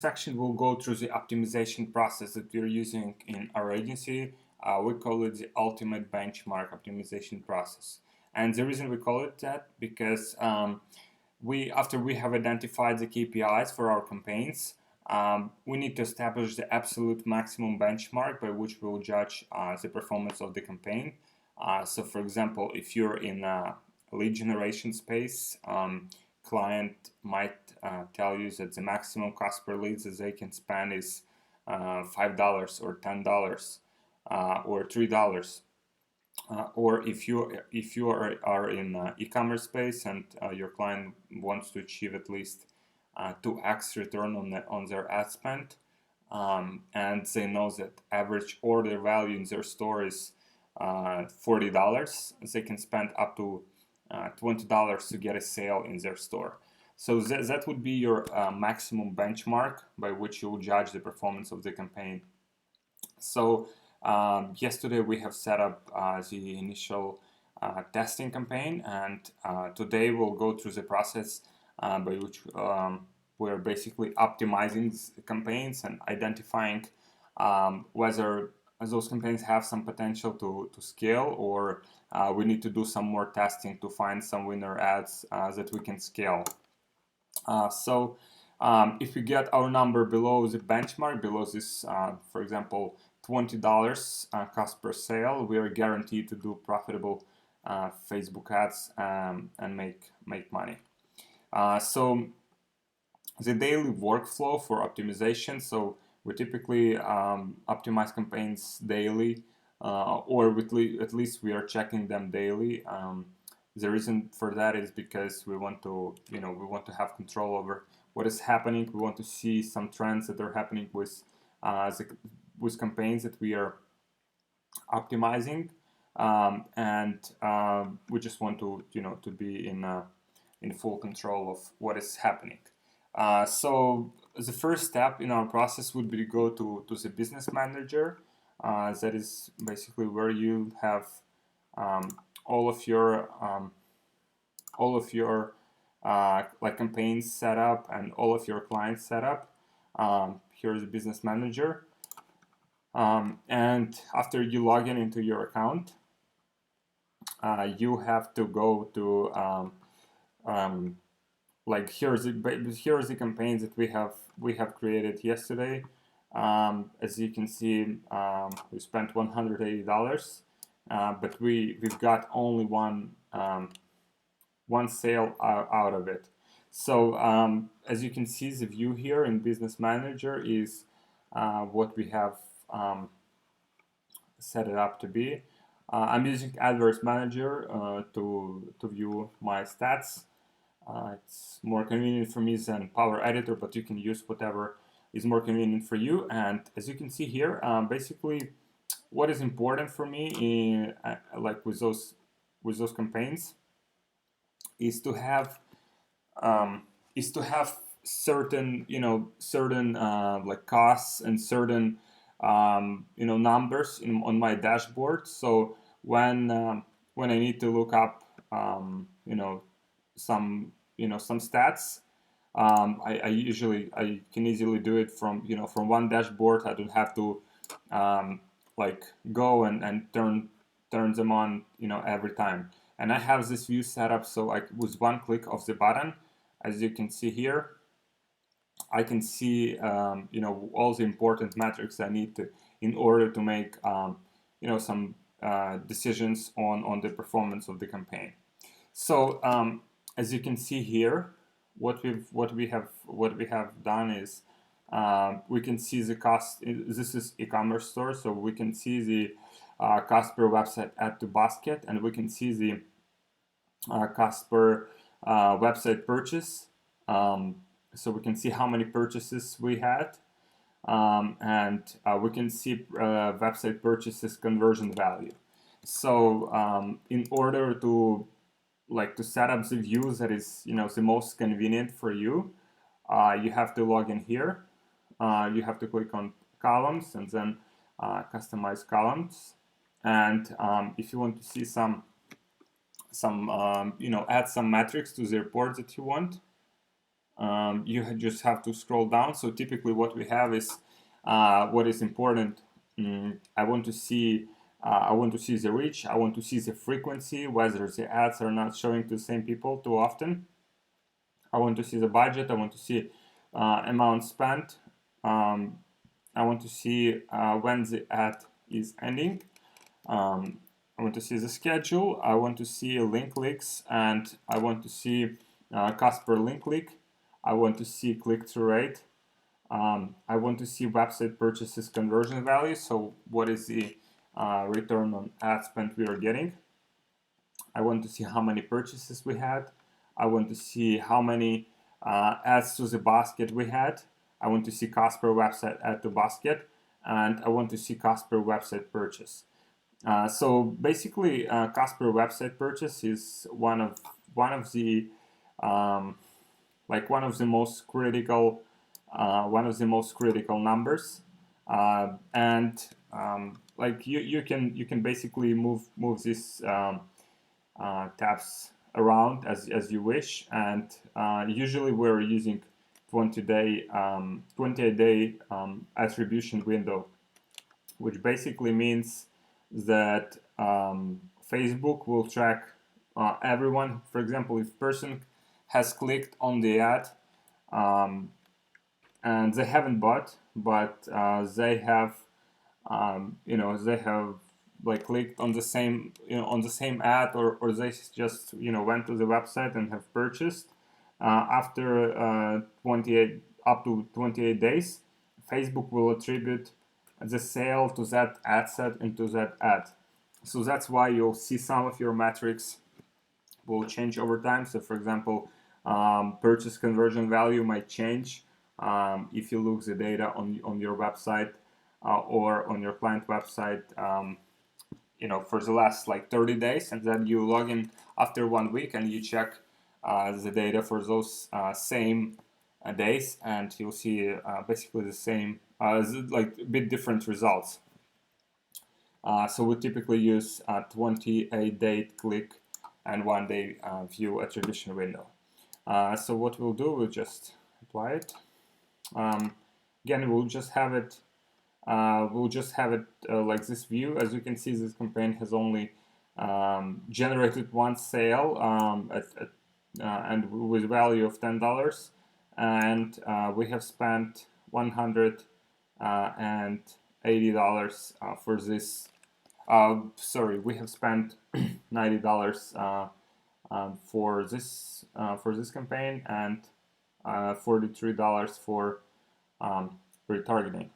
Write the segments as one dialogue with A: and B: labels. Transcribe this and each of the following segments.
A: Section will go through the optimization process that we're using in our agency. We call it the ultimate benchmark optimization process. And the reason we call it that because after we have identified the KPIs for our campaigns, we need to establish the absolute maximum benchmark by which we will judge the performance of the campaign. So, for example, if you're in a lead generation space, client might tell you that the maximum cost per leads that they can spend is $5 or $10 or $3. Or if you are in e-commerce space and your client wants to achieve at least 2x return on their ad spend, and they know that average order value in their store is $40, they can spend up to $20 to get a sale in their store. So that would be your maximum benchmark by which you will judge the performance of the campaign. So yesterday we have set up the initial testing campaign, and today we'll go through the process by which we're basically optimizing the campaigns and identifying whether those campaigns have some potential to scale, or we need to do some more testing to find some winner ads that we can scale. So if we get our number below the benchmark, below this, for example, $20 cost per sale, we are guaranteed to do profitable Facebook ads and make money. So the daily workflow for optimization. So we typically optimize campaigns daily, or at least we are checking them daily. The reason for that is because we want to have control over what is happening. We want to see some trends that are happening with campaigns that we are optimizing, and we just want to be in full control of what is happening. So the first step in our process would be to go to the business manager. That is basically where you have all of your like campaigns set up and all of your clients set up. Here's the business manager, and after you log in into your account, you have to go to like here's the campaigns that we have created yesterday. As you can see, we spent $180, but we've got only one sale out of it. So as you can see, the view here in Business Manager is what we have set it up to be. I'm using AdWords Manager to view my stats. It's more convenient for me than Power Editor, but you can use whatever is more convenient for you. And as you can see here, basically, what is important for me, like with those campaigns, is to have certain like costs and certain numbers on my dashboard. So when I need to look up some stats, I can easily do it from one dashboard. I don't have to like go and turn them on every time. And I have this view set up so with one click of the button, as you can see here, I can see all the important metrics I need to in order to make some decisions on the performance of the campaign. So as you can see here, what we have done is we can see the cost. This is e-commerce store, so we can see the cost per website add to basket, and we can see the cost per website purchase. So we can see how many purchases we had, and we can see website purchases conversion value. So in order to set up the view that is the most convenient for you, you have to log in here. You have to click on columns and then customize columns. And if you want to see add some metrics to the report that you want, you just have to scroll down. So typically what we have is what is important. I want to see the reach. I want to see the frequency, whether the ads are not showing to the same people too often. I want to see the budget. I want to see amount spent. Um, I want to see when the ad is ending. I want to see the schedule. I want to see link clicks, and I want to see cost per link click. I want to see click-through rate. I want to see website purchases conversion value. So what is the return on ad spend we are getting? I want to see how many purchases we had. I want to see how many adds to the basket we had. I want to see cost per website add to basket, and I want to see cost per website purchase. So basically, cost per website purchase is one of the one of the most critical numbers, and like you can basically move these tabs around as you wish, and usually we're using 28-day attribution window, which basically means that Facebook will track everyone. For example, if a person has clicked on the ad and they haven't bought, but they have they have like clicked on the same ad, or they just went to the website and have purchased after 28 up to 28 days, Facebook will attribute the sale to that ad set and to that ad. So that's why you'll see some of your metrics will change over time. So for example, purchase conversion value might change if you look the data on your website or on your client website for the last like 30 days, and then you log in after 1 week and you check the data for those same days, and you'll see basically the same like a bit different results. So we typically use 28-day click and 1-day view attribution window. So what we'll do, we'll just apply it. Again, we'll just have it like this view. As you can see, this campaign has only generated one sale and with value of $10, and we have spent $180 for this. We have spent $90 for this campaign, and $43 for retargeting.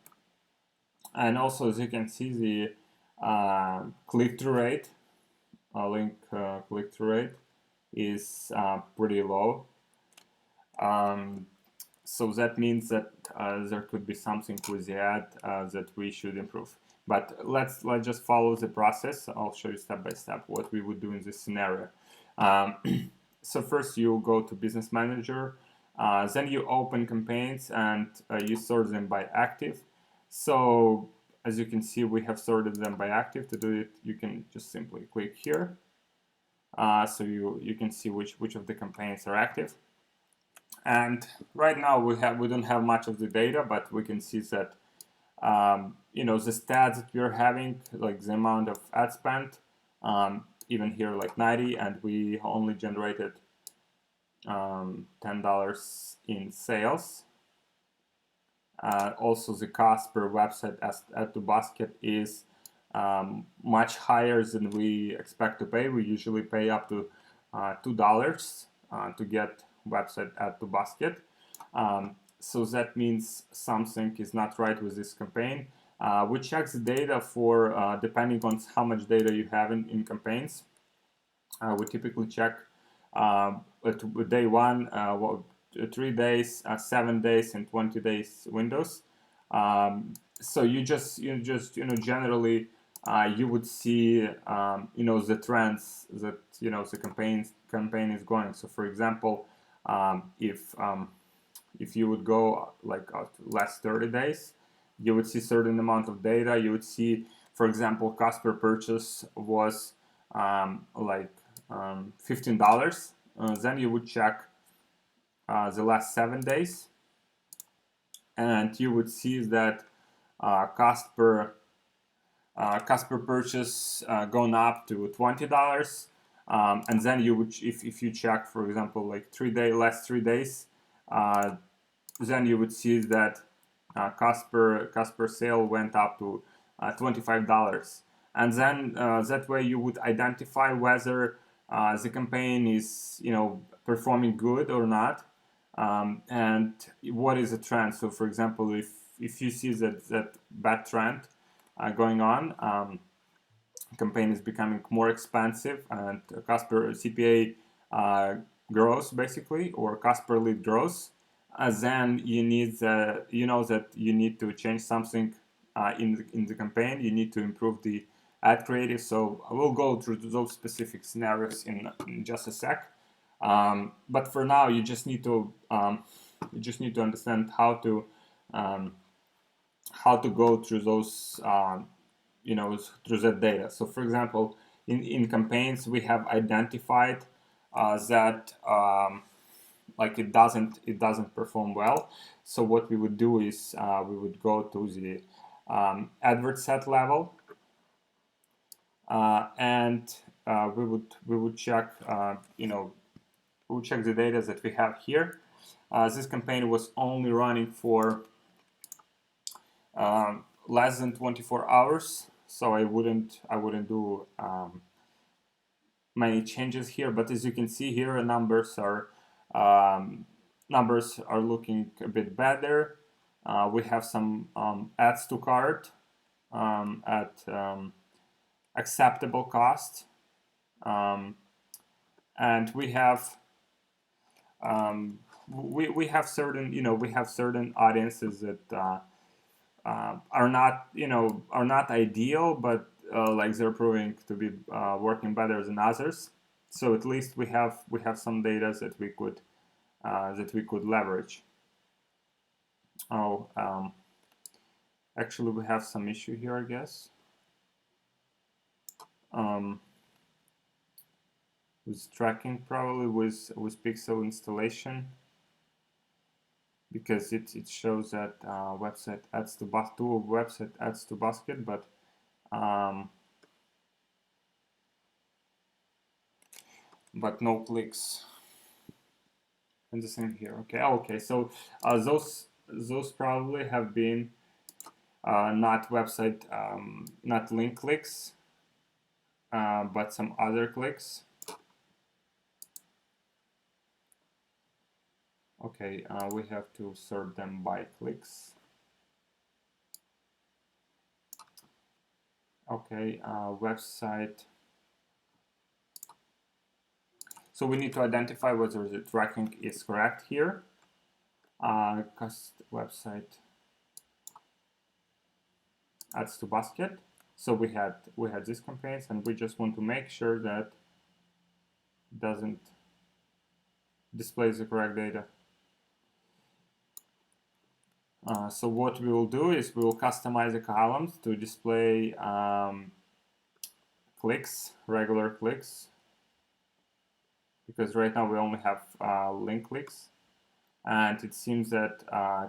A: And also, as you can see, the click-through rate, click-through rate is pretty low. So that means that there could be something with the ad that we should improve. But let's just follow the process. I'll show you step by step what we would do in this scenario. So first you go to Business Manager, then you open campaigns and you sort them by active. So as you can see, we have sorted them by active. To do it, you can just simply click here. So you can see which of the campaigns are active. And right now we don't have much of the data, but we can see that the stats that we are having, like the amount of ad spent, even here like 90, and we only generated $10 in sales. Also, the cost per website add to basket is much higher than we expect to pay. We usually pay up to $2 to get website add to basket. So that means something is not right with this campaign. We check the data for depending on how much data you have in campaigns. We typically check at day 1, 3 days, 7 days, and 20 days windows. So you just generally you would see the trends that the campaign is going. So for example, if you would go like last 30 days, you would see certain amount of data. You would see, for example, cost per purchase was $15. Then you would check the last 7 days, and you would see that cost per purchase gone up to $20, and then you would, if you check, for example, like last 3 days, then you would see that cost per sale went up to $25, and then that way you would identify whether the campaign is performing good or not, and what is the trend. So, for example, if you see that bad trend going on, campaign is becoming more expensive and cost per CPA grows basically, or cost per lead grows, then you need that you need to change something in the campaign. You need to improve the ad creative. So I will go through those specific scenarios in just a sec. But for now, you just need to understand how to go through those through that data. So, for example, in campaigns, we have identified that like it doesn't perform well. So what we would do is we would go to the advert set level, and we would check we would check the data that we have here. This campaign was only running for less than 24 hours, so I wouldn't do many changes here. But as you can see here, numbers are looking a bit better. We have some adds to cart at acceptable cost, and we have certain audiences that are not ideal, but like they're proving to be working better than others. So at least we have some data that we could leverage. Actually, we have some issue here, I guess, with tracking, probably with pixel installation, because it shows that website adds to basket, but no clicks. And the same here. Okay. So those probably have been not website, not link clicks, but some other clicks. Okay, we have to sort them by clicks. Okay, website. So we need to identify whether the tracking is correct here. Cost website adds to basket. So we had these campaigns, and we just want to make sure that it doesn't display the correct data. So what we will do is we will customize the columns to display clicks, regular clicks, because right now we only have link clicks, and it seems that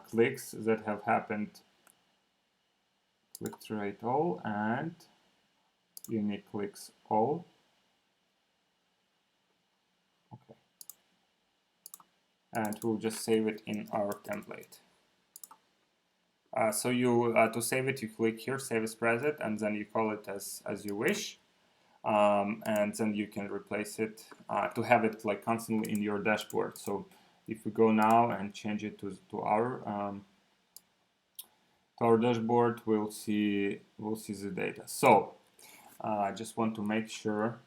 A: clicks that have happened, click-through rate all and unique clicks all. Okay, and we'll just save it in our template. So you to save it, you click here, save as preset, and then you call it as you wish, and then you can replace it to have it like constantly in your dashboard. So if we go now and change it to our dashboard, we'll see the data. So I just want to make sure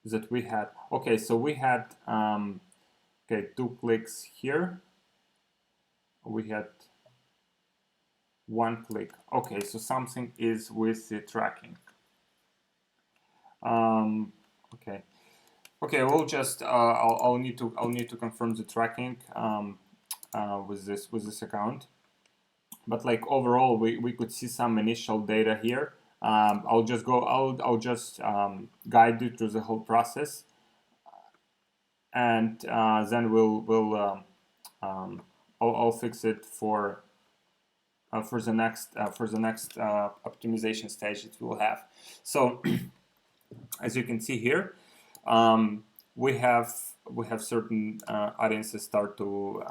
A: that we had, okay, so we had okay, 2 clicks here. We had 1 click. Okay, so something is with the tracking. Okay, we'll just I'll need to confirm the tracking with this account. But like overall, we could see some initial data here. I'll just guide you through the whole process. and then I'll fix it for the next optimization stage that we'll have. So as you can see here, um, we have certain audiences start to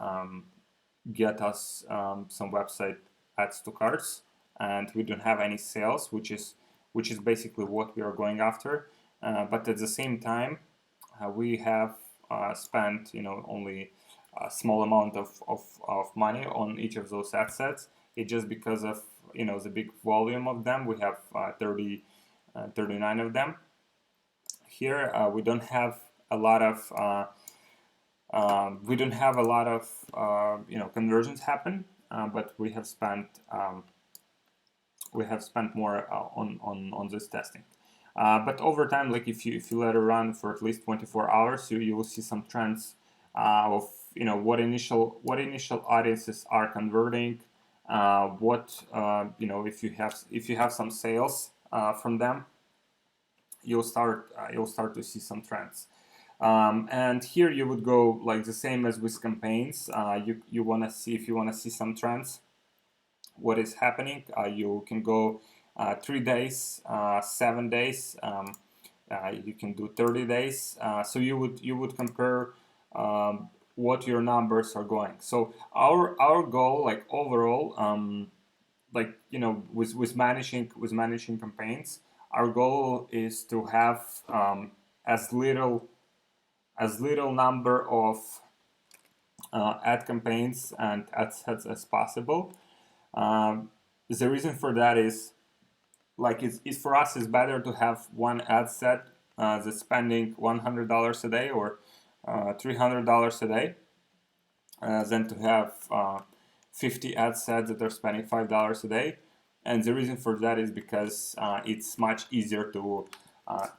A: get us some website adds to carts, and we don't have any sales, which is basically what we are going after. But at the same time, we have spent only a small amount of money on each of those ad sets. It's just because of the big volume of them. We have 39 of them. Here we don't have a lot of conversions happen, but we have spent more on this testing. But over time, like if you let it run for at least 24 hours, you will see some trends of what initial audiences are converting, if you have some sales from them, you'll start to see some trends. And here you would go like the same as with campaigns. You want to see, if you want to see some trends, what is happening. You can go 3 days, 7 days. You can do 30 days. So you would compare what your numbers are going. So our goal, like overall, with managing campaigns, our goal is to have as little number of ad campaigns and ad sets as possible. The reason for that is, like, it's for us, it's better to have one ad set that's spending $100 a day or $300 a day than to have 50 ad sets that are spending $5 a day. And the reason for that is because it's much easier to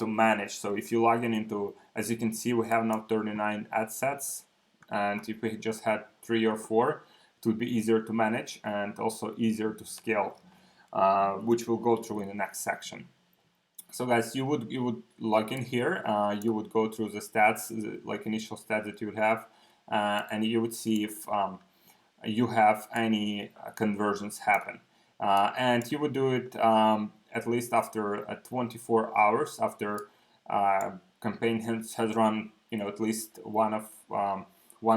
A: manage. So if you log in into, as you can see, we have now 39 ad sets, and if we just had 3 or 4, it would be easier to manage and also easier to scale, which we'll go through in the next section. So guys, you would log in here, you would go through the stats, like initial stats that you would have, and you would see if you have any conversions happen. And you would do it at least after 24 hours after campaign has run, at least one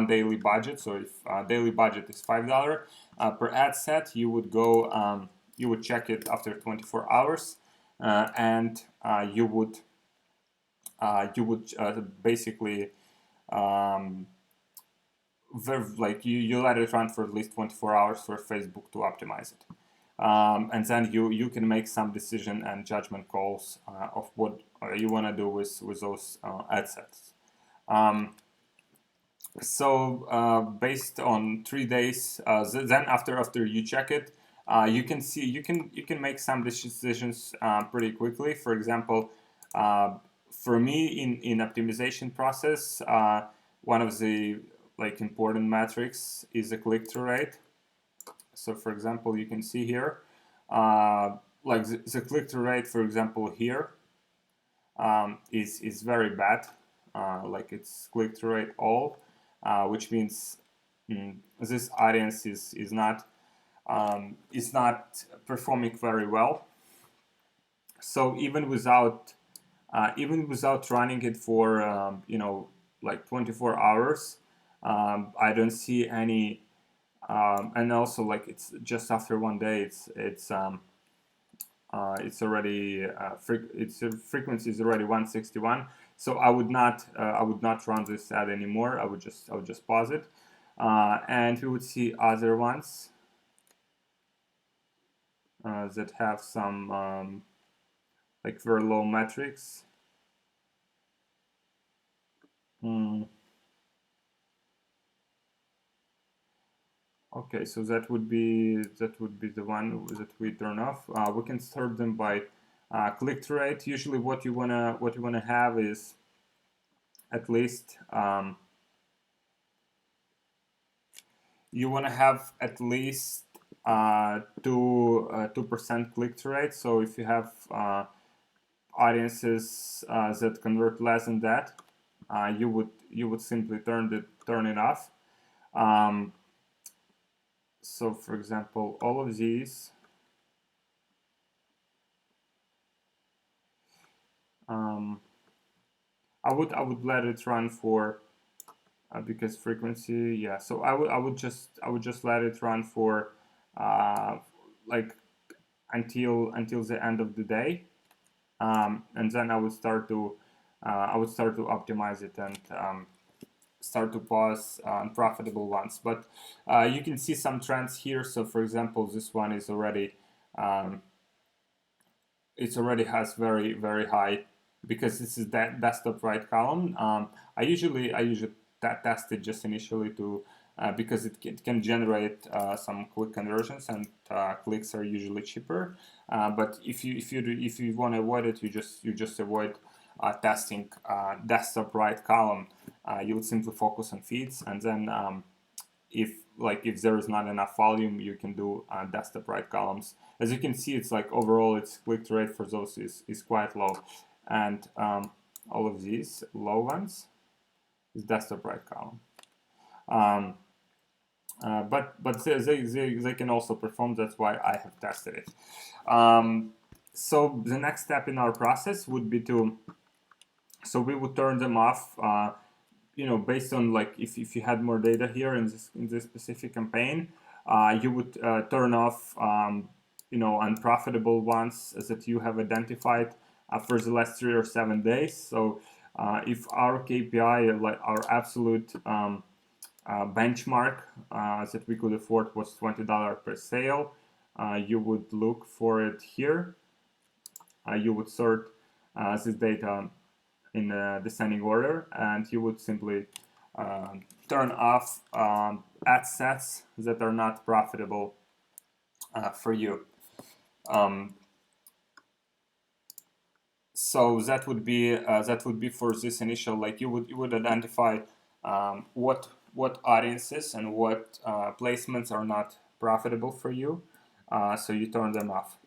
A: daily budget. So if daily budget is $5 per ad set, you would go, you would check it after 24 hours, and you would basically you let it run for at least 24 hours for Facebook to optimize it. And then you can make some decision and judgment calls of what you want to do with those ad sets. So based on 3 days, then after you check it, you can see you can make some decisions pretty quickly. For example, for me in optimization process, one of the important metrics is the click-through rate. So for example, you can see here, the click-through rate, for example, here is very bad. It's click-through rate all, which means this audience is not performing very well. So even without running it for 24 hours, I don't see any. And also, it's just after 1 day, it's already its frequency is already 161. So I would not run this ad anymore. I would just pause it, and we would see other ones that have some very low metrics. Okay, so that would be the one that we turn off. We can sort them by click-through rate. Usually, what you wanna have is at least you wanna have at least 2% click-through rate. So if you have audiences that convert less than that, you simply turn it off. So for example, all of these, I would let it run for because frequency, yeah. So I would just let it run for like until the end of the day, and then I would start to optimize it and start to pause unprofitable ones. But you can see some trends here. So for example, this one is already it already has very high, because this is that desktop right column. I usually test it just initially to because it can generate some quick conversions, and clicks are usually cheaper. But if you want to avoid it, you just avoid testing desktop right column. You would simply focus on feeds, and then if there is not enough volume, you can do desktop right columns. As you can see, it's like overall its click rate for those is quite low, and all of these low ones is desktop right column. But they can also perform. That's why I have tested it. So the next step in our process would be so we would turn them off. Based on like if you had more data here in this specific campaign, you would turn off unprofitable ones that you have identified for the last 3 or 7 days. So if our KPI, like our absolute benchmark that we could afford was $20 per sale, you would look for it here. You would sort this data in descending order, and you would simply turn off ad sets that are not profitable for you. So that would be for this initial, like you would identify what audiences and what placements are not profitable for you, so you turn them off.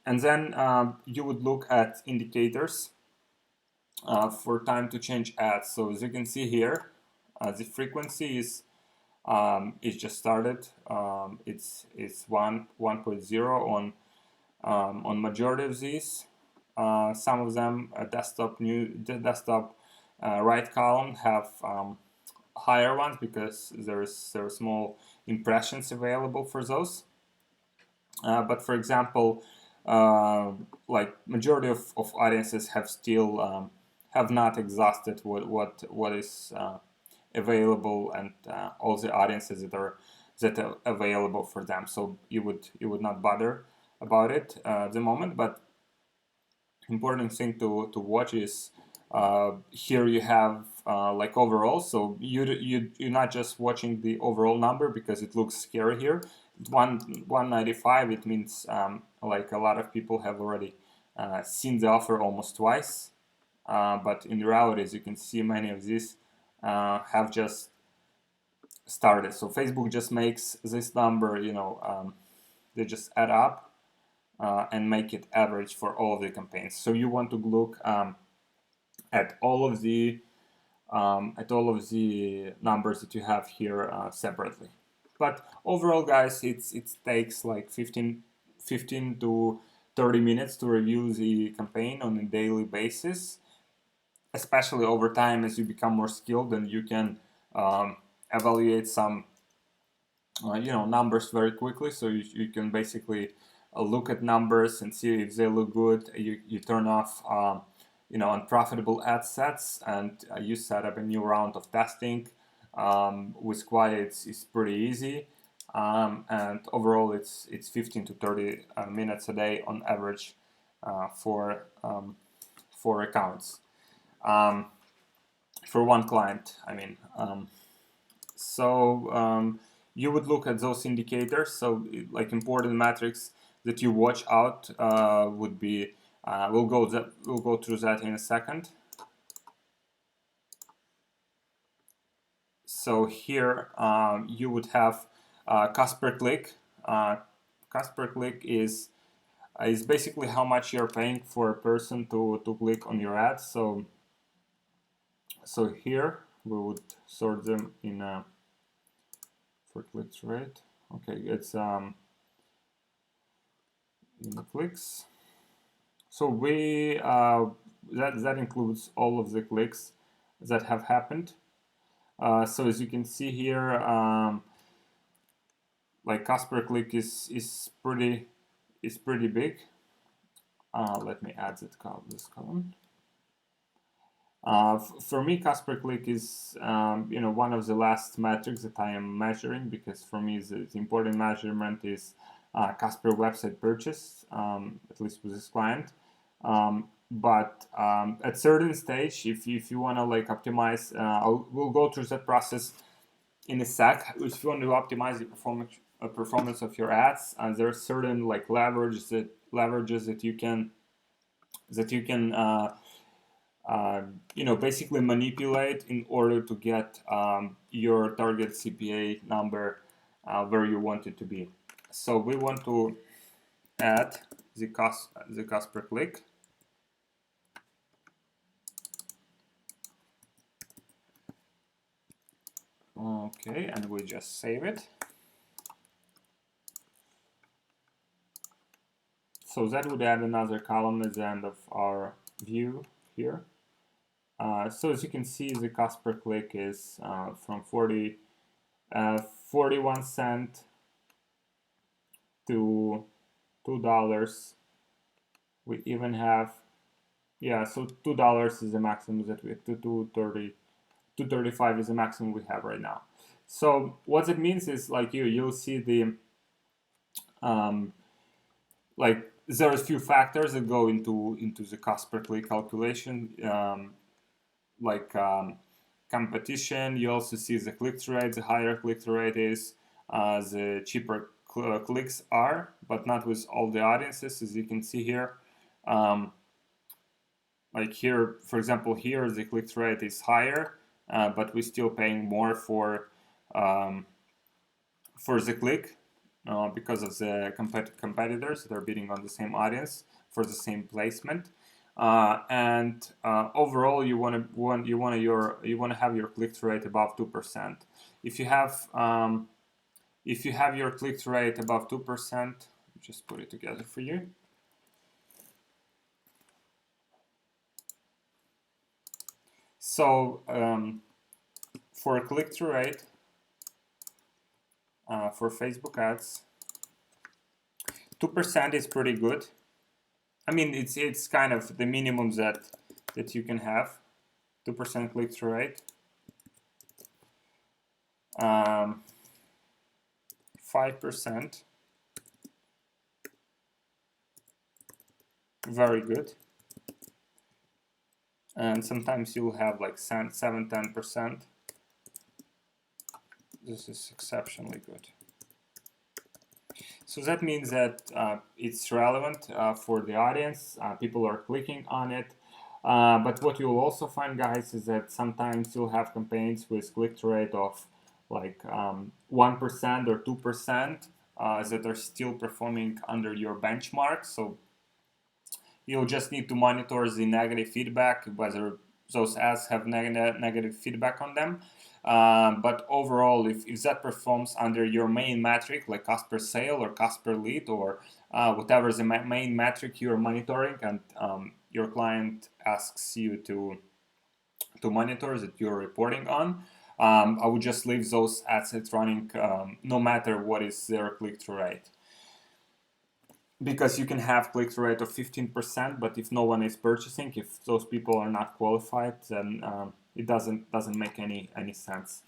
A: And then you would look at indicators for time to change ads. So as you can see here, the frequency is just started. It's 1.0 on majority of these. Some of them desktop right column have higher ones because there are small impressions available for those. But for example, like majority of audiences have still have not exhausted what is available, and all the audiences that are available for them. So you would not bother about it at the moment. But important thing to watch is here you have like overall. So you're not just watching the overall number because it looks scary here. 195, it means like a lot of people have already seen the offer almost twice, but in reality, as you can see, many of these have just started. So Facebook just makes this number, they just add up and make it average for all of the campaigns. So you want to look at all of the numbers that you have here separately. But overall, guys, it takes like 15 to 30 minutes to review the campaign on a daily basis, especially over time as you become more skilled, and you can evaluate some numbers very quickly. So you can basically look at numbers and see if they look good. You turn off unprofitable ad sets, and you set up a new round of testing. With Quiet, it's pretty easy, and overall it's 15 to 30 minutes a day on average for accounts, for one client, I mean. So you would look at those indicators. So like important metrics that you watch out would be we'll go through that in a second. So here you would have cost per click. Cost per click is basically how much you're paying for a person to click on your ad. So So here we would sort them in for click-through rate. Okay, it's in the clicks. So we that includes all of the clicks that have happened. So as you can see here, like cost per click is pretty big. Let me add this column. For me, cost per click is one of the last metrics that I am measuring, because for me the important measurement is cost per website purchase, at least with this client. But at certain stage, if you want to like optimize, we'll go through that process in a sec. If you want to optimize the performance of your ads, and there are certain like leverages that you can basically manipulate in order to get your target CPA number where you want it to be. So we want to add the cost per click. Okay, and we just save it. So that would add another column at the end of our view here. So as you can see, the cost per click is from 41 cents to $2. We even have, so $2 is the maximum that we have, to $2.35 is the maximum we have right now. So what it means is like you'll see the like there are a few factors that go into the cost per click calculation, competition. You also see the click-through rate. The higher click-through rate is, the cheaper clicks are, but not with all the audiences, as you can see here. Like here, for example, here the click-through rate is higher, but we're still paying more for the click, because of the competitors that are bidding on the same audience for the same placement. And overall, you want to have your click-through rate above 2%. If you have your click-through rate above 2%, just put it together for you. So for a click-through rate for Facebook ads, 2% is pretty good. I mean, it's kind of the minimum that you can have, 2% click-through rate. 5%, very good. And sometimes you'll have like 7-10%. This is exceptionally good. So that means that it's relevant for the audience. People are clicking on it. But what you'll also find, guys, is that sometimes you'll have campaigns with click-through rate of like 1% or 2% that are still performing under your benchmark. So you'll just need to monitor the negative feedback, whether those ads have negative feedback on them. But overall, if that performs under your main metric, like cost per sale or cost per lead, or whatever the main metric you're monitoring, and your client asks you to monitor that you're reporting on, I would just leave those assets running no matter what is their click-through rate. Because you can have click-through rate of 15%, but if no one is purchasing, if those people are not qualified, then it doesn't make any sense.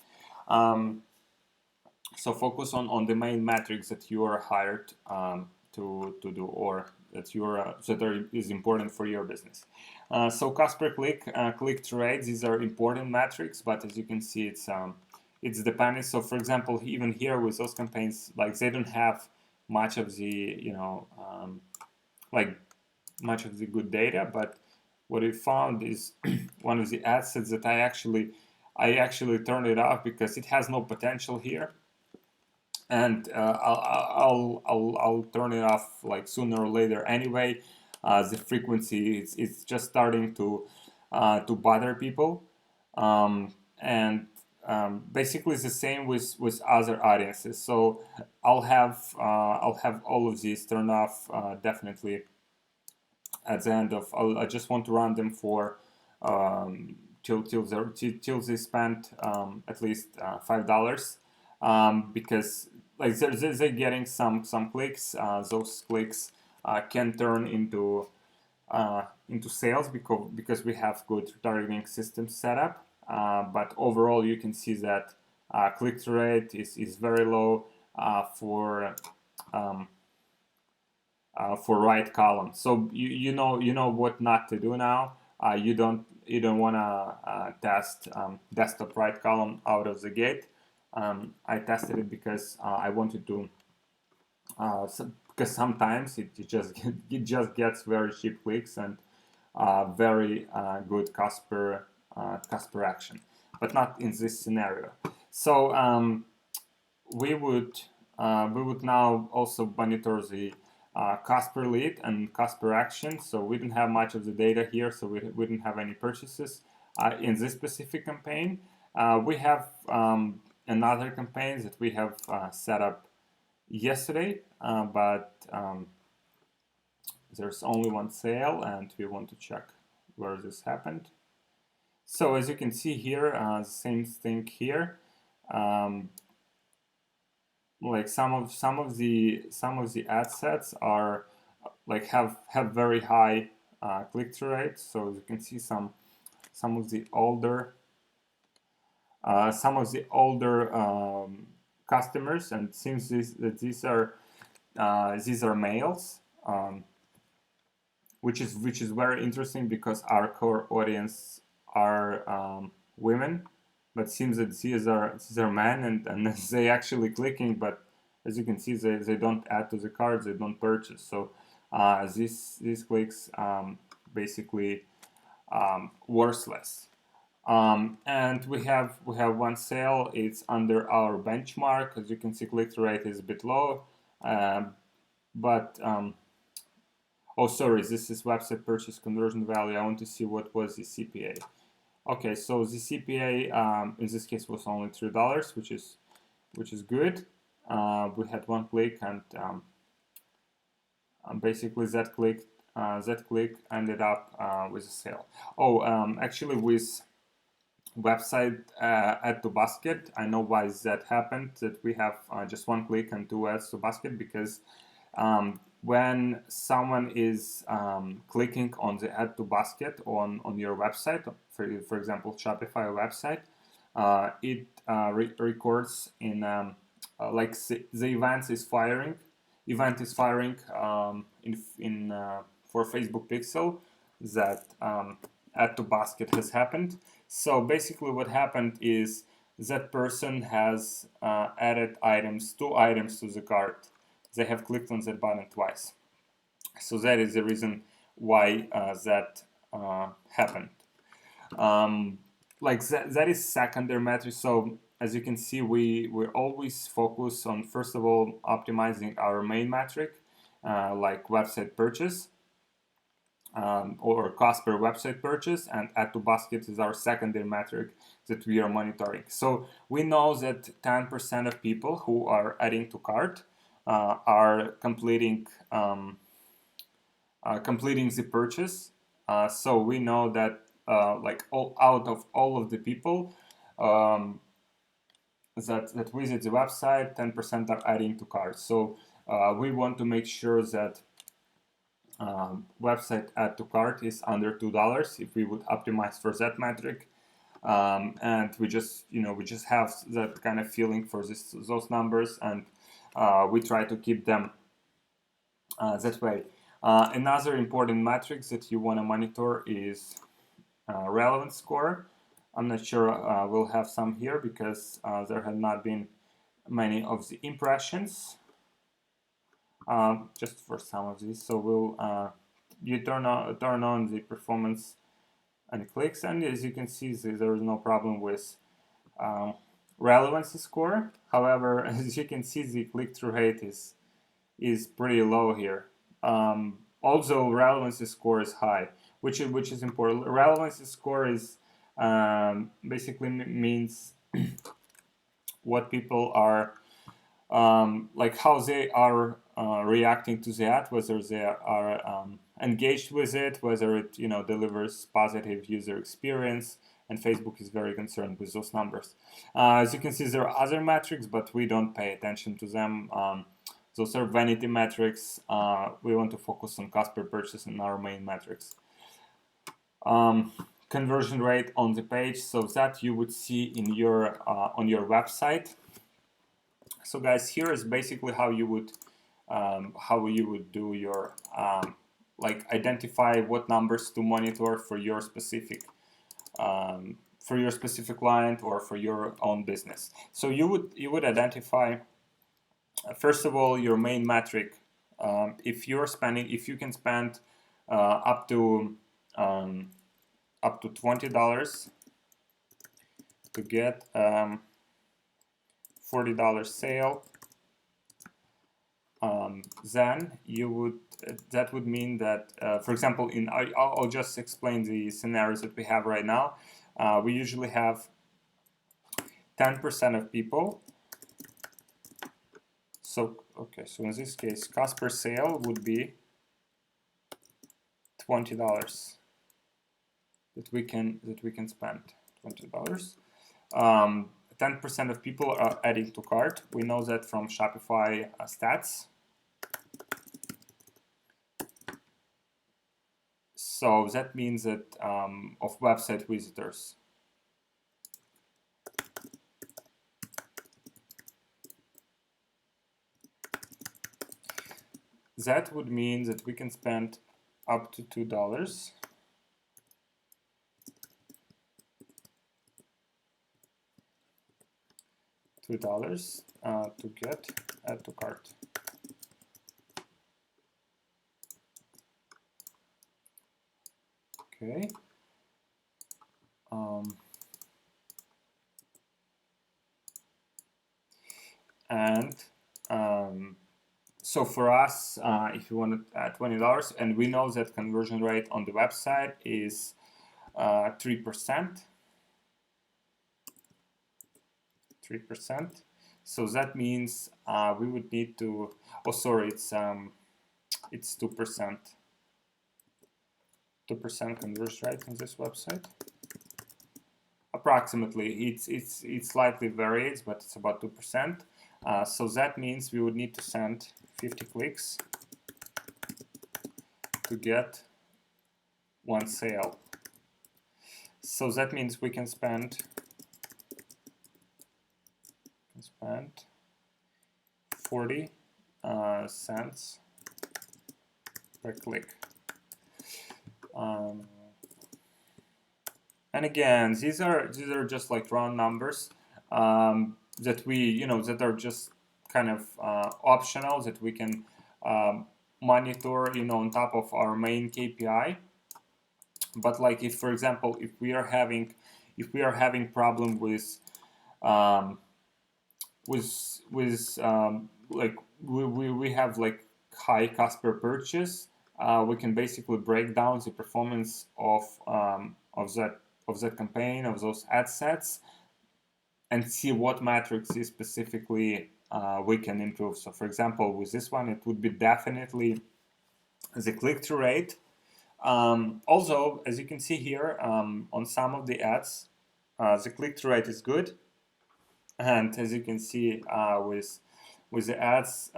A: So focus on the main metrics that you are hired to do, or that is important for your business. So cost per click, click-through rate, these are important metrics, but as you can see, it's dependent. So for example, even here with those campaigns, like they don't have much of the much of the good data, but what we found is one of the assets that I actually turned it off because it has no potential here, and I'll turn it off like sooner or later anyway. The frequency it's just starting to bother people. And basically it's the same with other audiences. So I'll have all of these turned off definitely at the end of. I just want to run them for till they spend at least $5, because like they're getting some clicks. Those clicks can turn into sales because we have good targeting system set up. But overall, you can see that click-through rate is very low um, for right column. So you know what not to do now. You don't want to test desktop right column out of the gate. I tested it because I wanted to. Because sometimes it just gets very cheap clicks and very good cost per action, but not in this scenario. So we would now also monitor the cost per lead and cost per action. So we didn't have much of the data here, so we didn't have any purchases in this specific campaign. We have another campaign that we have set up yesterday, but there's only one sale, and we want to check where this happened. So as you can see here, the same thing here. Like some of the ad sets are like have very high click-through rates. So as you can see, some of the older customers, and it seems that these are males, which is very interesting because our core audience are women, but it seems that these are men, and they actually clicking, but as you can see, they don't add to the cards, they don't purchase. So these clicks basically worthless. And we have one sale. It's under our benchmark. As you can see, click-through rate is a bit low, but oh, sorry, this is website purchase conversion value. I want to see what was the CPA. Okay, so the CPA in this case was only $3, which is good. We had one click, and basically that click ended up with a sale. Oh, actually, with website add to basket, I know why that happened. That we have just one click and two adds to basket, because when someone is clicking on the add to basket on your website, for example, Shopify website, it records in like the event is firing in for Facebook Pixel that add to basket has happened. So basically what happened is that person has added two items to the cart. They have clicked on that button twice. So that is the reason why that happened. Like that is secondary metric. So as you can see, we always focus on, first of all, optimizing our main metric, like website purchase, or cost per website purchase, and add to basket is our secondary metric that we are monitoring. So we know that 10% of people who are adding to cart are completing the purchase. So we know that like out of all of the people that visit the website, 10% are adding to cart. So we want to make sure that website add to cart is under $2 if we would optimize for that metric. And we just have that kind of feeling for those numbers, and we try to keep them that way. Another important metric that you want to monitor is relevance score. I'm not sure we'll have some here because there have not been many of the impressions, just for some of these. So we'll you turn on the performance and clicks, and as you can see, there is no problem with relevancy score. However, as you can see, the click-through rate is pretty low here. Also, relevancy score is high, which is important. Relevancy score is basically means what people are like how they are reacting to the ad, whether they are engaged with it, whether it delivers positive user experience, and Facebook is very concerned with those numbers. As you can see, there are other metrics, but we don't pay attention to them. Those are vanity metrics. We want to focus on cost per purchase in our main metrics. Conversion rate on the page, so that you would see in your on your website. So guys, here is basically how you would do your like identify what numbers to monitor for your specific client or for your own business. So you would identify first of all your main metric. If you can spend up to $20 to get $40 sale, then that would mean that, for example, I'll just explain the scenarios that we have right now. We usually have 10% of people. So so in this case, cost per sale would be $20 that we can spend. $20. 10% of people are adding to cart. We know that from Shopify stats. So that means that of website visitors. That would mean that we can spend up to $2. To get add to cart. Okay. So for us, if you want to add $20, and we know that conversion rate on the website is 3%. 3%. So that means we would need to. Oh, sorry, it's 2%. 2% conversion rate on this website. Approximately, it slightly varies, but it's about 2%. So that means we would need to send 50 clicks to get one sale. So that means we can spend 40 cents per click. And again, these are just like round numbers that we that are just kind of optional, that we can monitor on top of our main KPI. But like if, for example, if we are having problem with like we have like high cost per purchase, we can basically break down the performance of that campaign, of those ad sets, and see what metrics specifically we can improve. So for example, with this one, it would be definitely the click-through rate. Also, as you can see here, on some of the ads, the click-through rate is good. And as you can see with the ads,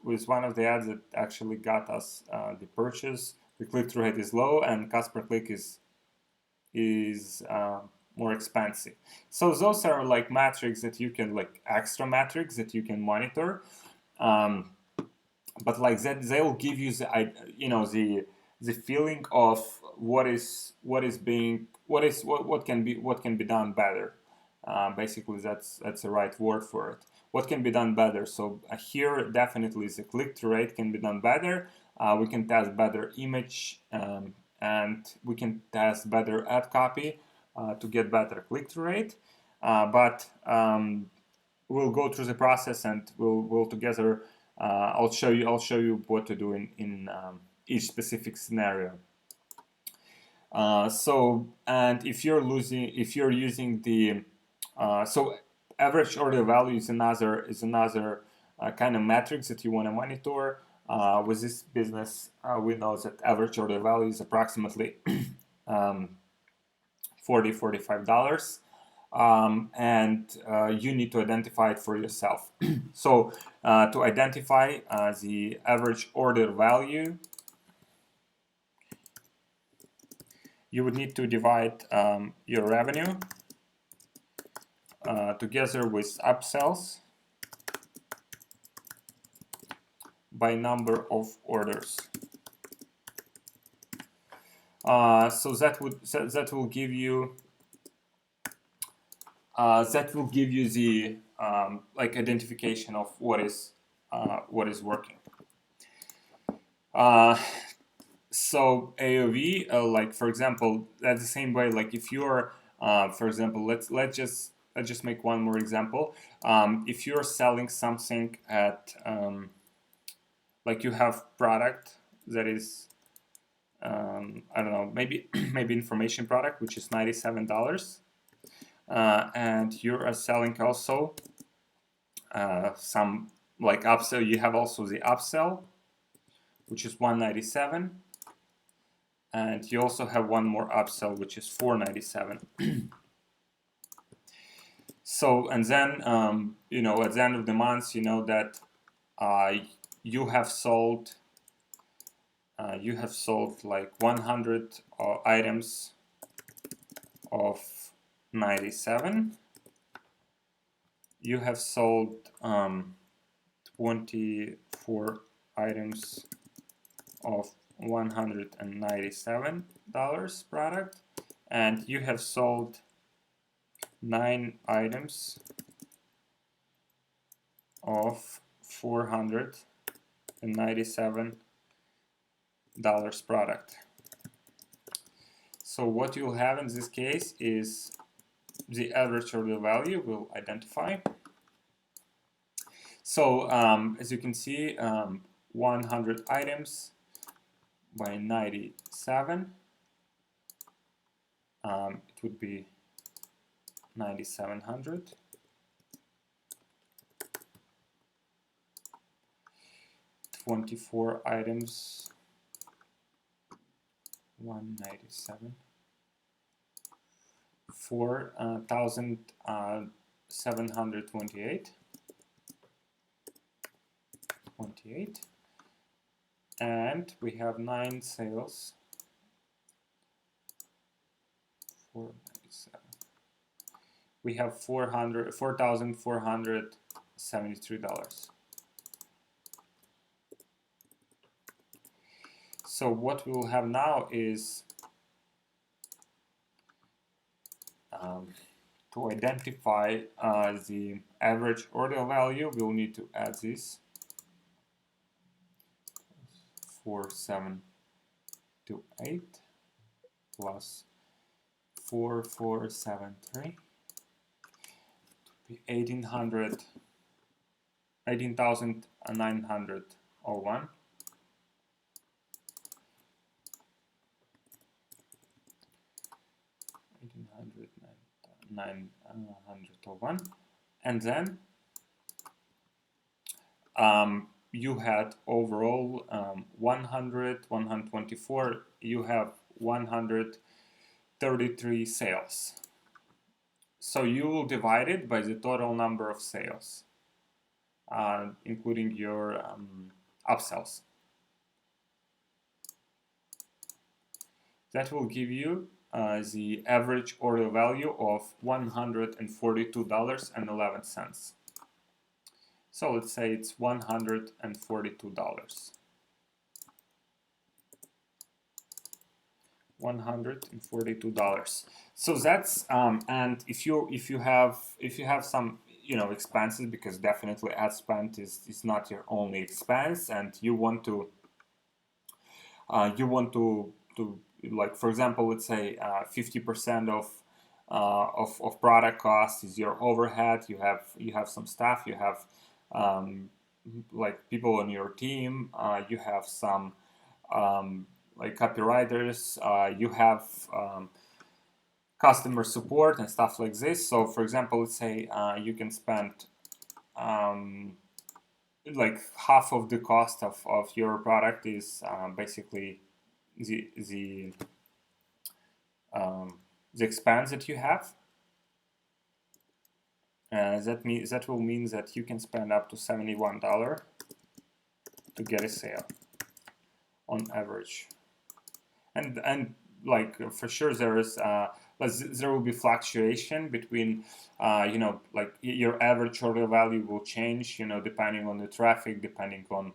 A: with one of the ads that actually got us the purchase, the click-through rate is low and cost per click is more expensive. So those are like metrics that you can, like extra metrics that you can monitor. But like that, they'll give you the feeling of what can be done better. Basically, that's the right word for it. What can be done better? So here, definitely, the click-through rate can be done better. We can test better image, and we can test better ad copy to get better click-through rate. But we'll go through the process, and we'll together. I'll show you what to do in each specific scenario. And if you're using the so average order value is another kind of metrics that you want to monitor. With this business, we know that average order value is approximately um, $45, and you need to identify it for yourself. So to identify the average order value, you would need to divide your revenue together with upsells by number of orders. So that will give you the like identification of what is working. So AOV, like for example, that's the same way. Like if you're, for example, let's just make one more example. If you're selling something at like you have product that is I don't know, maybe maybe information product, which is $97, and you are selling also some like upsell. You have also the upsell, which is $197, and you also have one more upsell, which is $497. So, and then you know, at the end of the month, you know that you have sold like 100 items of 97. You have sold 24 items of $197 product, and you have sold 9 items of $497 product. So what you'll have in this case is the average order value will identify. So as you can see, 100 items by 97, it would be 9,700. 24 items, 197. 4,728. 28. And we have 9 sales. 497. We have $4,473. So what we will have now is to identify the average order value, we'll need to add this 4728 plus 4473 to be 18,901. 18,901, and then you had overall 124, you have 133 sales. So you will divide it by the total number of sales, including your upsells. That will give you the average order value of $142.11. So let's say it's $142. $142. So that's and if you have some expenses, because definitely ad spend is not your only expense, and you want to like, for example, let's say 50% of product cost is your overhead. You have some staff. You have like people on your team. You have some like copywriters, you have customer support and stuff like this. So for example, let's say you can spend like half of the cost of your product is basically the the expense that you have. That will mean that you can spend up to $71 to get a sale on average, and like for sure there will be fluctuation between you know, like your average order value will change, you know, depending on the traffic, depending on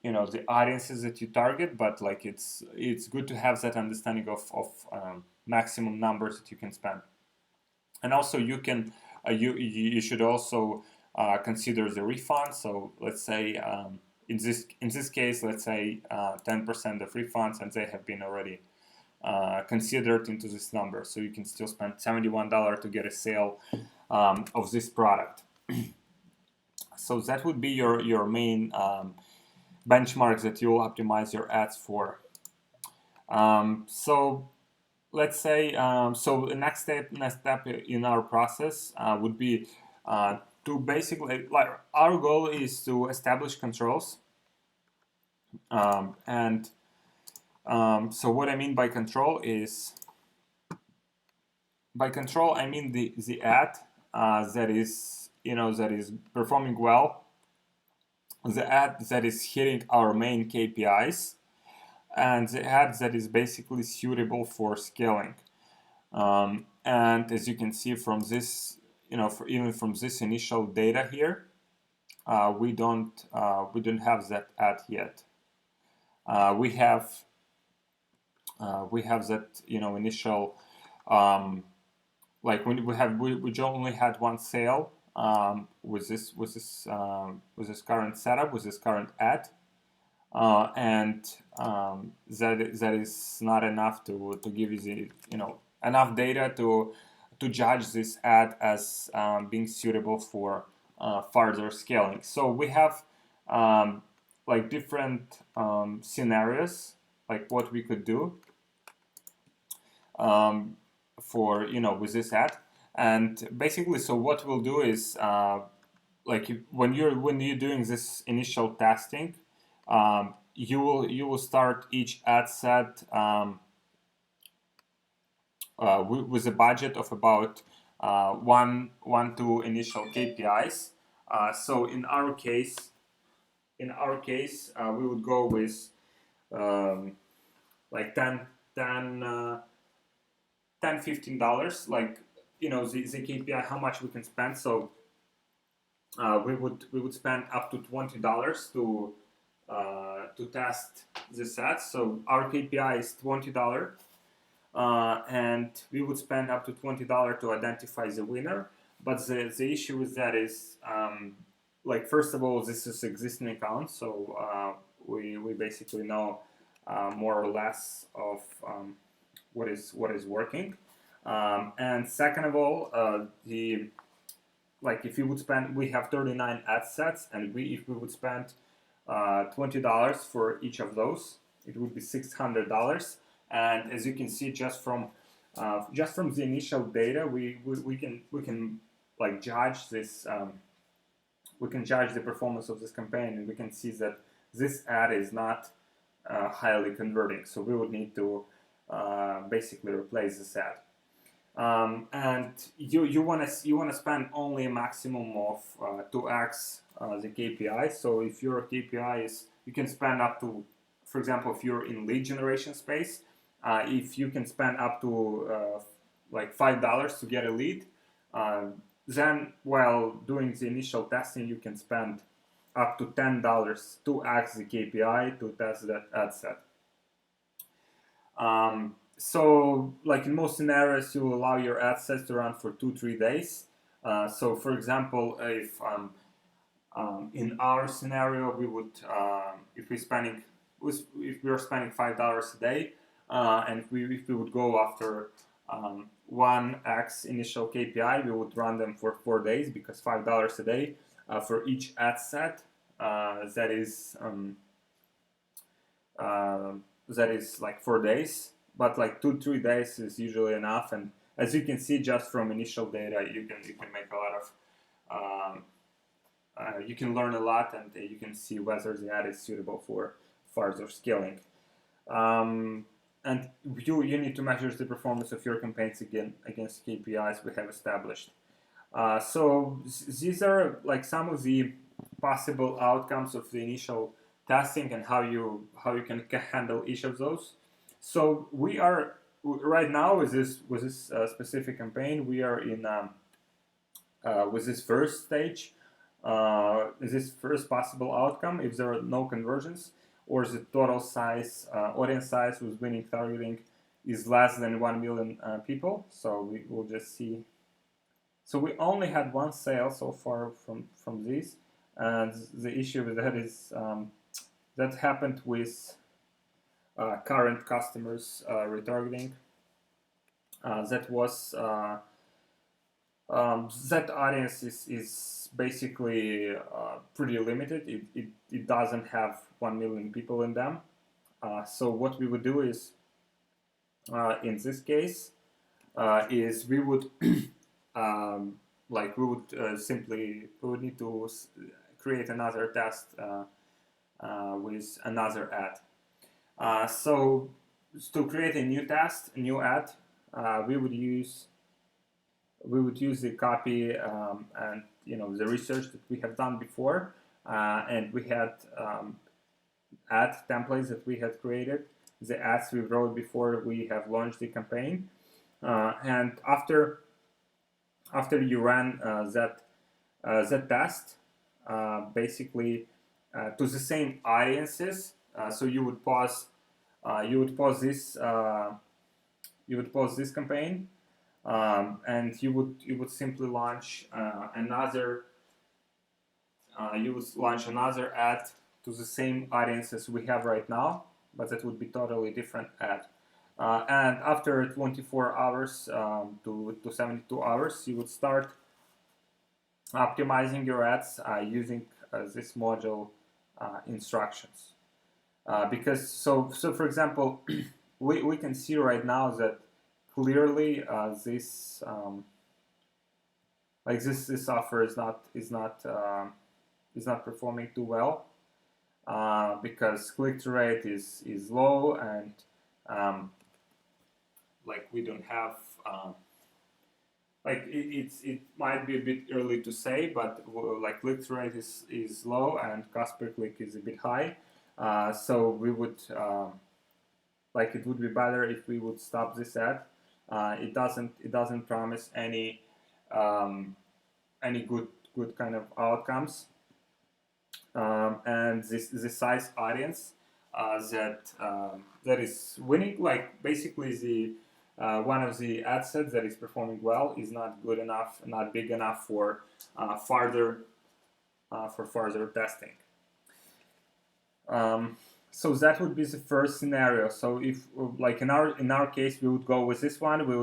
A: you know, the audiences that you target, but like it's good to have that understanding of maximum numbers that you can spend. And also you can you should also consider the refund. So let's say in this case, let's say 10% of refunds, and they have been already considered into this number. So you can still spend $71 to get a sale of this product. So that would be your main benchmarks that you will optimize your ads for. So let's say so the next step in our process would be to basically, like, our goal is to establish controls, and so what I mean by control is, by control I mean the ad that is, you know, that is performing well, the ad that is hitting our main KPIs, and the ad that is basically suitable for scaling. And as you can see from this, you know, even from this initial data here, we don't have that ad yet. We have that, you know, initial like when we only had one sale with this current setup, with this current ad. And that is not enough to give you the, you know, enough data to judge this ad as being suitable for further scaling. So we have like different scenarios, like what we could do for, you know, with this ad. And basically, so what we'll do is like when you're doing this initial testing, you will start each ad set with a budget of about one to initial KPIs. So in our case, we would go with like $15, like, you know, the KPI, how much we can spend. So we would spend up to $20 to test this ad. So our KPI is $20, and we would spend up to $20 to identify the winner. But the issue with that is, like, first of all, this is existing account, so we basically know more or less of what is working. And second of all, like if you would spend, we have 39 ad sets, and if we would spend $20 for each of those, it would be $600. And as you can see, just from the initial data, we can like judge this. We can judge the performance of this campaign, and we can see that this ad is not highly converting. So we would need to basically replace this ad. And you want to spend only a maximum of 2x the KPI. So if your KPI is, you can spend up to, for example, if you're in lead generation space, if you can spend up to like $5 to get a lead, then while doing the initial testing, you can spend up to $10, 2x the KPI, to test that ad set. So like in most scenarios, you will allow your ad sets to run for 2-3 days. So for example, if in our scenario, we would, if we're spending $5 a day, and if we would go after 1x initial KPI, we would run them for 4 days, because $5 a day for each ad set, that is that is like 4 days, but like 2-3 days is usually enough. And as you can see, just from initial data, you can make a lot of you can learn a lot, and you can see whether the ad is suitable for further scaling. And you need to measure the performance of your campaigns against KPIs we have established. So these are like some of the possible outcomes of the initial testing and how you can handle each of those. So we are right now with this specific campaign, we are in with this first stage, this first possible outcome. If there are no conversions, or the total size, audience size with winning targeting is less than 1 million people. So we will just see. So we only had one sale so far from this, and the issue with that is that happened with current customers retargeting. That was that audience is basically pretty limited. It doesn't have 1 million people in them. So what we would do is, in this case, is we would like we would need to create another test with another ad. So to create a new test, a new ad, we would use the copy and the research that we have done before, and we had ad templates that we had created, the ads we wrote before we have launched the campaign, and after you ran that test, basically to the same audiences, so you would pause this campaign. And you would simply launch another ad to the same audiences we have right now, but that would be totally different ad. And after 24 hours to 72 hours, you would start optimizing your ads using this module instructions. Because so for example, we can see right now that clearly this offer is not performing too well, because click-through rate is low, and like we don't have like it might be a bit early to say, but like click-through rate is low and cost per click is a bit high. So we would like it would be better if we would stop this ad. It doesn't promise any good kind of outcomes, and the size audience that is winning, like basically the one of the ad sets that is performing well is not good enough, not big enough for further testing. So that would be the first scenario. So if, like in our case, we would go with this one. We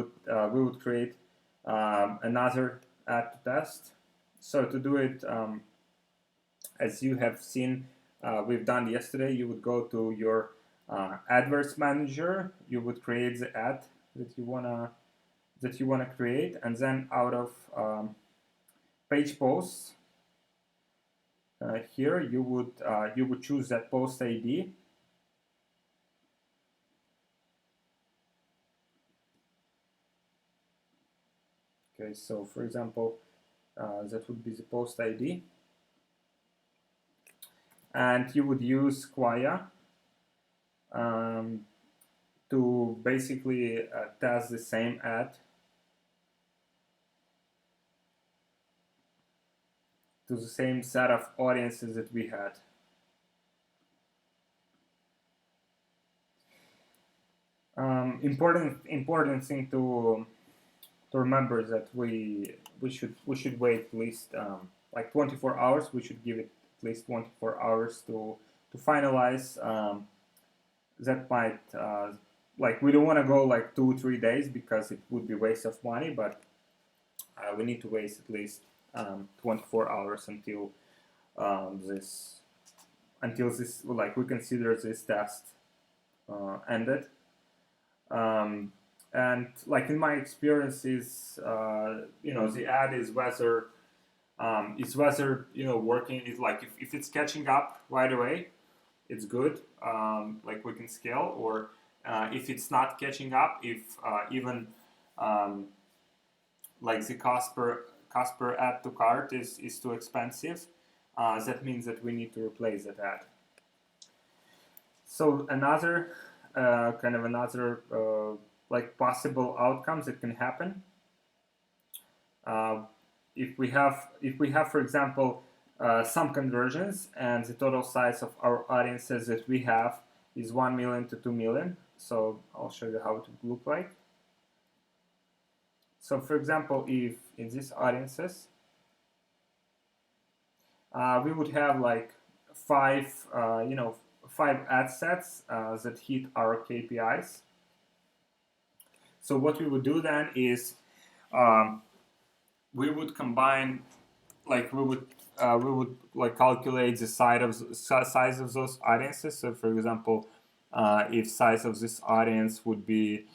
A: would create another ad to test. So to do it, as you have seen, we've done yesterday. You would go to your adverts manager. You would create the ad that you wanna create, and then out of page posts. Here you would choose that post ID. Okay, so for example, that would be the post ID, and you would use Quaya to basically test the same ad to the same set of audiences that we had. Important thing to remember is that we should wait at least like 24 hours. We should give it at least 24 hours to finalize. That might like we don't want to go like 2-3 days because it would be waste of money, but we need to wait at least 24 hours until this like we consider this test ended. And like in my experiences, the ad is whether working. Is like if it's catching up right away, it's good. Like we can scale, or if it's not catching up, if even like the cost per ad to cart is too expensive, that means that we need to replace that ad. So another like possible outcomes that can happen, uh, if we have for example some conversions and the total size of our audiences that we have is 1 million to 2 million. So I'll show you how it would look like. So for example, if in these audiences we would have like five ad sets that hit our KPIs. So what we would do then is we would combine, like we would like calculate the size of those audiences. So for example, if size of this audience would be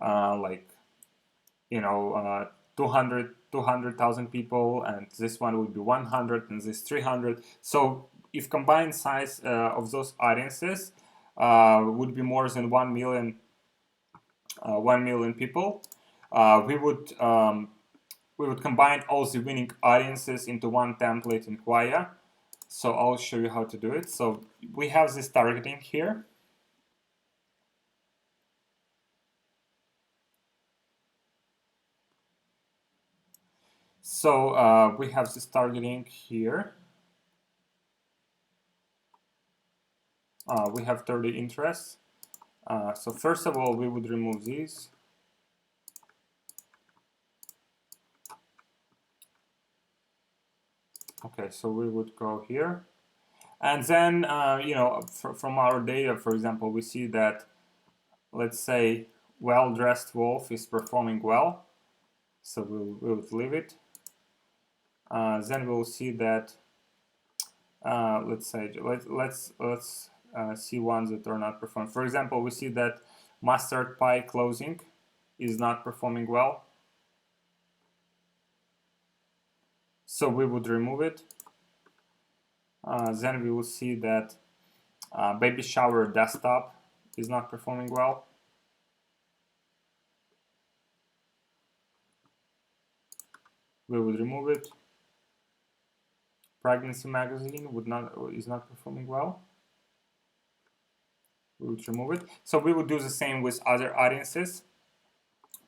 A: like 200,000 people, and this one would be 100, and this 300. So if combined size of those audiences would be more than 1 million people, we would combine all the winning audiences into one template in Quaya. So I'll show you how to do it. So we have this targeting here. So we have this targeting here. We have 30 interests. So first of all, we would remove these. Okay, so we would go here. And then, from our data, for example, we see that, let's say, well-dressed wolf is performing well. So we would leave it. Then we'll see that, let's see ones that are not performing. For example, we see that mustard pie closing is not performing well. So we would remove it. Then we will see that baby shower desktop is not performing well. We would remove it. Pregnancy magazine is not performing well. We would remove it. So we would do the same with other audiences.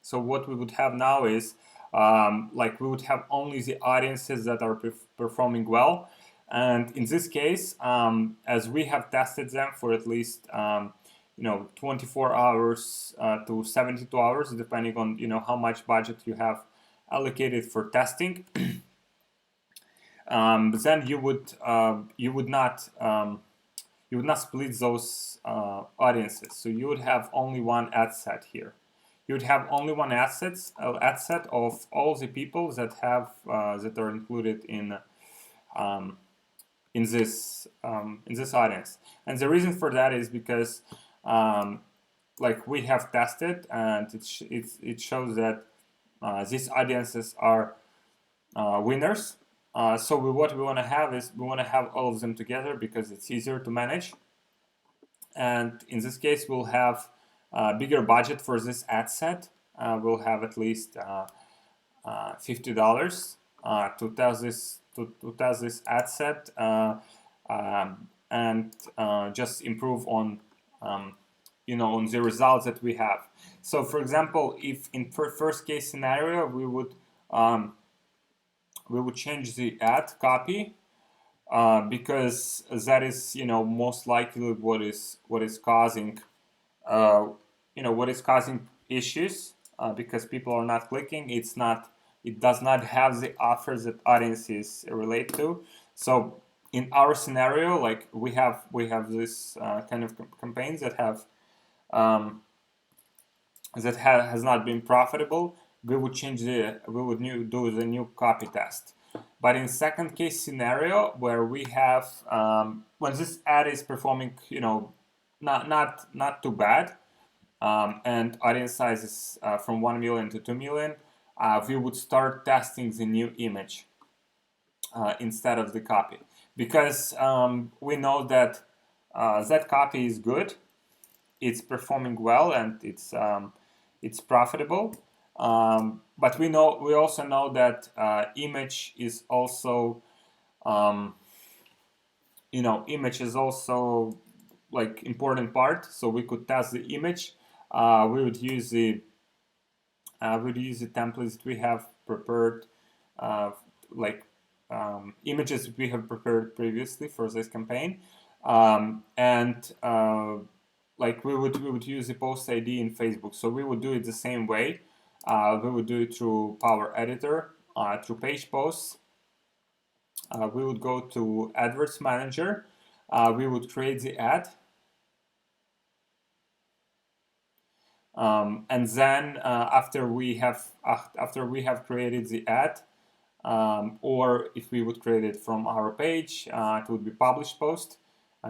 A: So what we would have now is like we would have only the audiences that are performing well. And in this case, as we have tested them for at least 24 hours to 72 hours, depending on how much budget you have allocated for testing. But then you would not split those audiences. So you would have only one ad set here. You would have only one ad set of all the people that have that are included in this audience. And the reason for that is because like we have tested, and it shows that these audiences are winners. So what we want to have is we want to have all of them together because it's easier to manage. And in this case, we'll have a bigger budget for this ad set. We'll have at least $50 to test this ad set and just improve on on the results that we have. So, for example, if in first case scenario we would change the ad copy because that is most likely what is causing issues because people are not clicking. It does not have the offers that audiences relate to. So in our scenario, like we have this kind of campaigns that have has not been profitable. We would do the new copy test. But in second case scenario where we have when this ad is performing not too bad, and audience sizes from 1 million to 2 million, we would start testing the new image instead of the copy, because we know that that copy is good, it's performing well, and it's profitable. But we also know that image is also image is also like important part. So we could test the image. We would use the templates that we have prepared, like images we have prepared previously for this campaign, and like we would use the post ID in Facebook. So we would do it the same way. We would do it through Power Editor, through Page Posts. We would go to Adverts Manager. We would create the ad. And then after we have created the ad, or if we would create it from our page, it would be published post.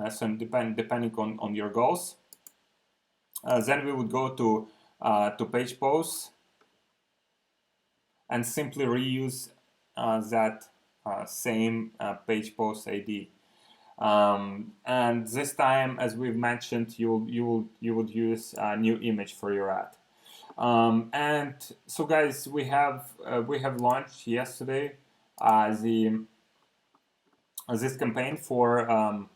A: So depending on your goals. Then we would go to page posts and simply reuse that same page post ID. And this time, as we've mentioned, you would use a new image for your ad. And so, guys, we have launched yesterday this campaign for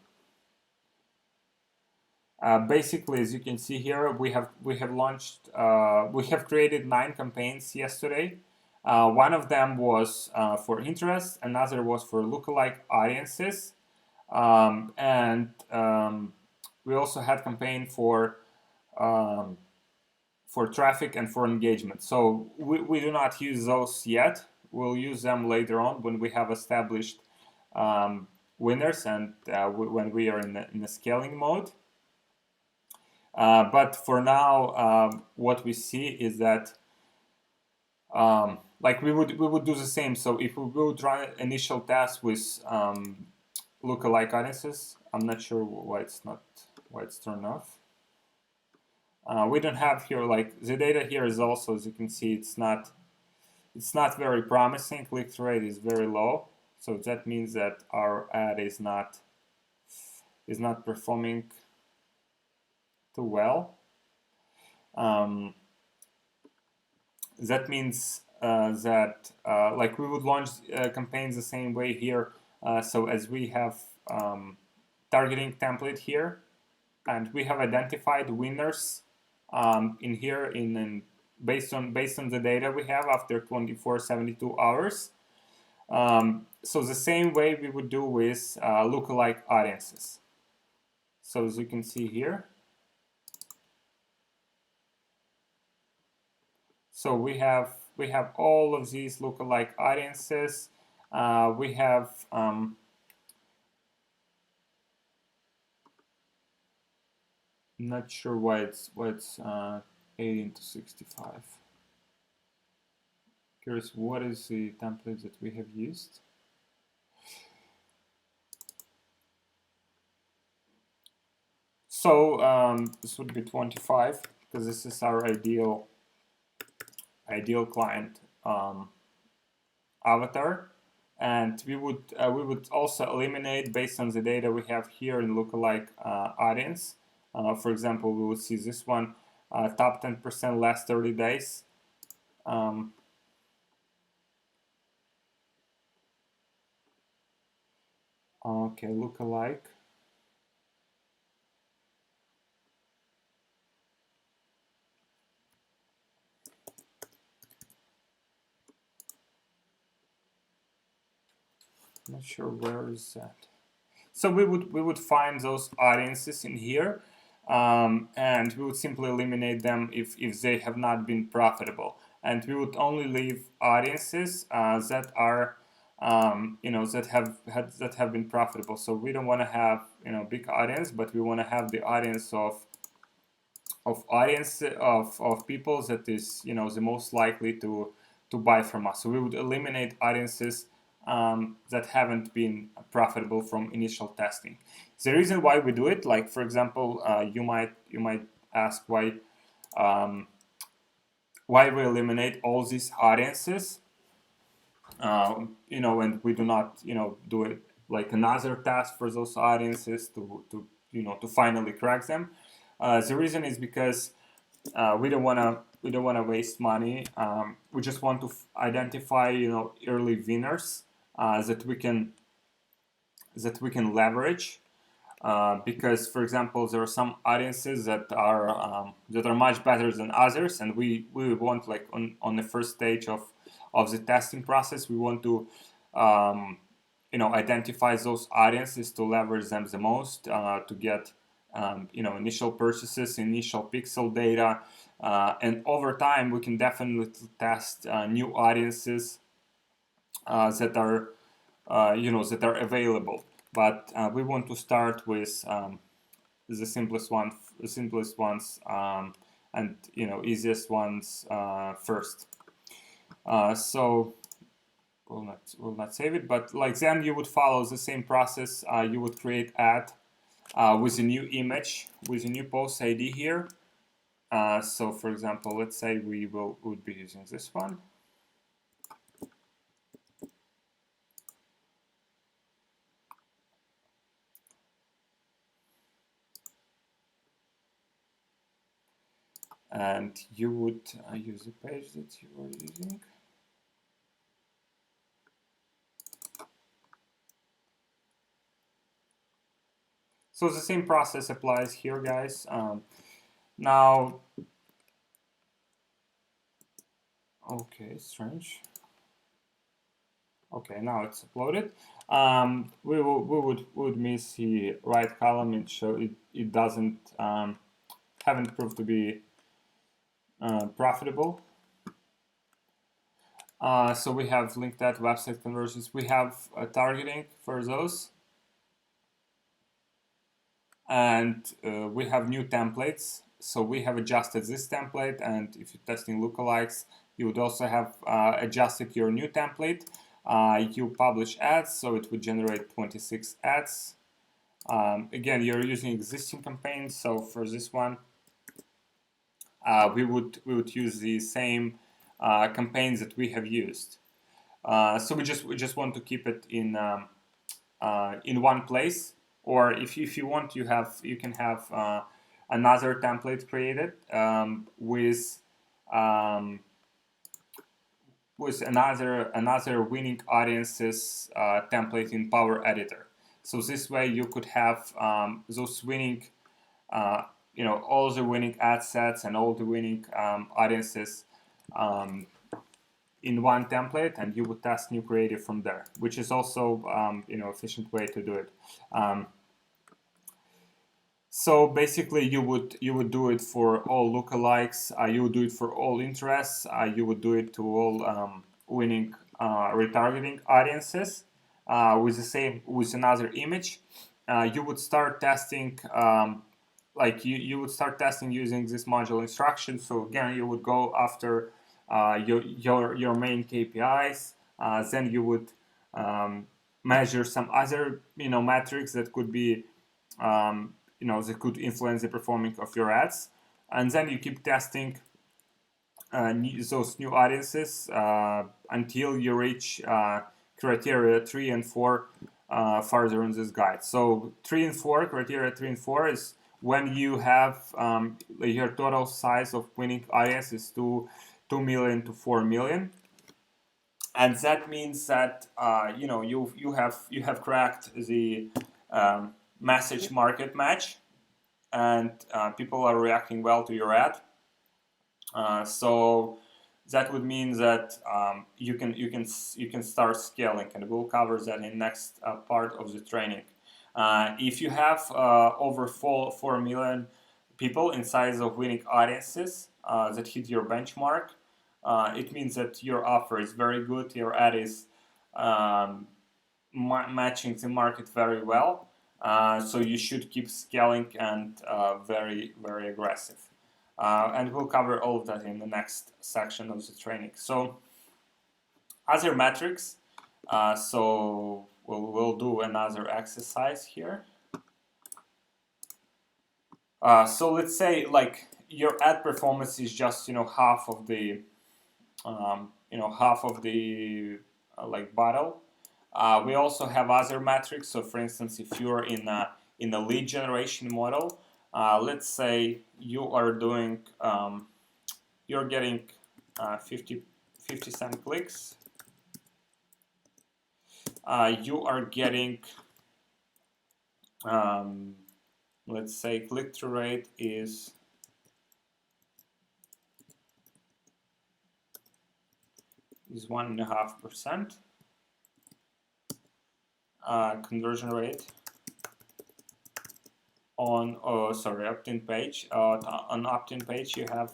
A: basically, as you can see here, we have launched we have created 9 campaigns yesterday. One of them was for interest, another was for lookalike audiences. And we also had campaign for traffic and for engagement. So we do not use those yet. We'll use them later on when we have established winners and when we are in the scaling mode. But for now, what we see is that like we would do the same. So if we would run initial tests with lookalike audiences, I'm not sure why it's turned off. We don't have here, like, the data here is also, as you can see, it's not very promising. Click-through rate is very low, so that means that our ad is not performing too well. That means that like we would launch campaigns the same way here. So as we have targeting template here, and we have identified winners in here based on the data we have after 72 hours. So the same way we would do with lookalike audiences. So as you can see here, so we have all of these lookalike audiences. We have not sure why it's 18 to 65. Curious, what is the template that we have used? So this would be 25 because this is our ideal client avatar, and we would also eliminate based on the data we have here in lookalike audience. For example, we would see this one, top 10% last 30 days. Okay, lookalike. Not sure where is that. So we would find those audiences in here, and we would simply eliminate them if they have not been profitable, and we would only leave audiences that are that have been profitable. So we don't want to have big audience, but we want to have the audience of people that is the most likely to buy from us. So we would eliminate audiences that haven't been profitable from initial testing. The reason why we do it, like for example, you might ask why we eliminate all these audiences, and we do not, do it like another task for those audiences to finally crack them. The reason is because we don't want to waste money. We just want to identify early winners that we can leverage. Because, for example, there are some audiences that are much better than others, and we want, like on the first stage of the testing process, we want to identify those audiences to leverage them the most, to get initial purchases, initial pixel data, and over time we can definitely test new audiences that are available. But we want to start with the simplest ones, and easiest ones first. So we'll not save it, but like then you would follow the same process. You would create ad with a new image, with a new post ID here. So for example, let's say we would be using this one. And you would use the page that you were using. So the same process applies here, guys. Now, okay, strange. Okay, now it's uploaded. We would miss the right column. It doesn't haven't proved to be profitable. So we have linked that website conversions. We have targeting for those. And we have new templates. So we have adjusted this template, and if you're testing lookalikes, you would also have adjusted your new template. You publish ads, so it would generate 26 ads. Again, you're using existing campaigns, so for this one, we would use the same campaigns that we have used. So we just want to keep it in one place. Or if you want, you can have another template created with another winning audiences template in Power Editor. So this way you could have those winning, all the winning ad sets and all the winning audiences in one template, and you would test new creative from there, which is also efficient way to do it. So basically, you would do it for all lookalikes. You would do it for all interests. You would do it to all winning retargeting audiences with another image. You would start testing. You would start testing using this module instruction. So again, you would go after your main KPIs. Then you would measure some other metrics that could be that could influence the performance of your ads, and then you keep testing those new audiences until you reach criteria 3 and 4 further in this guide. So criteria 3 and 4 is when you have your total size of winning audience is 2 million to 4 million, and that means that you have cracked the message market match, and people are reacting well to your ad. So that would mean that you can start scaling, and we'll cover that in next part of the training. If you have over 4 million people in size of winning audiences that hit your benchmark, it means that your offer is very good. Your ad is matching the market very well. So you should keep scaling and very, very aggressive. And we'll cover all of that in the next section of the training. So other metrics So we'll do another exercise here. So let's say like your ad performance is just half of the like battle. We also have other metrics. So for instance, if you're in a lead generation model, let's say you are doing you're getting 50 cent clicks. You are getting let's say click-through rate is 1.5%. Conversion rate on opt-in page. On opt-in page you have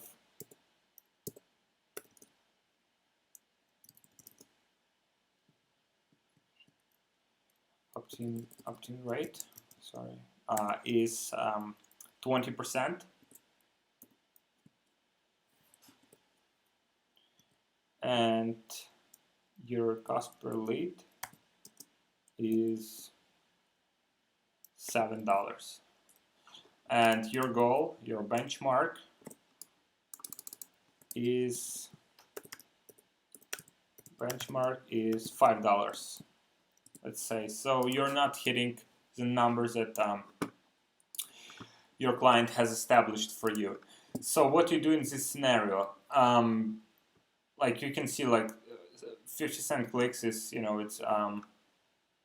A: opt-in rate. Is 20%. And your cost per lead is $7. And your goal, your benchmark, is $5. Let's say. So you're not hitting the numbers that your client has established for you. So what you do in this scenario, like you can see, like 50 cent clicks is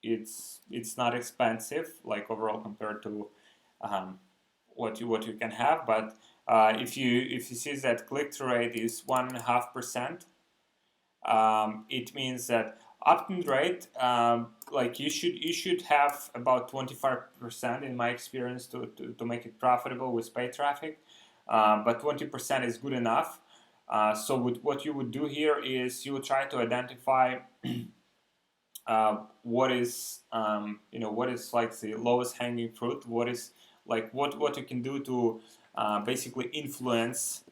A: it's not expensive, like overall compared to what you can have. But if you see that click-through rate is 1.5%, it means that opt-in rate, like you should have about 25% in my experience to make it profitable with paid traffic, but 20% is good enough. So what you would do here is you would try to identify what is what is like the lowest hanging fruit, what is like what you can do to basically influence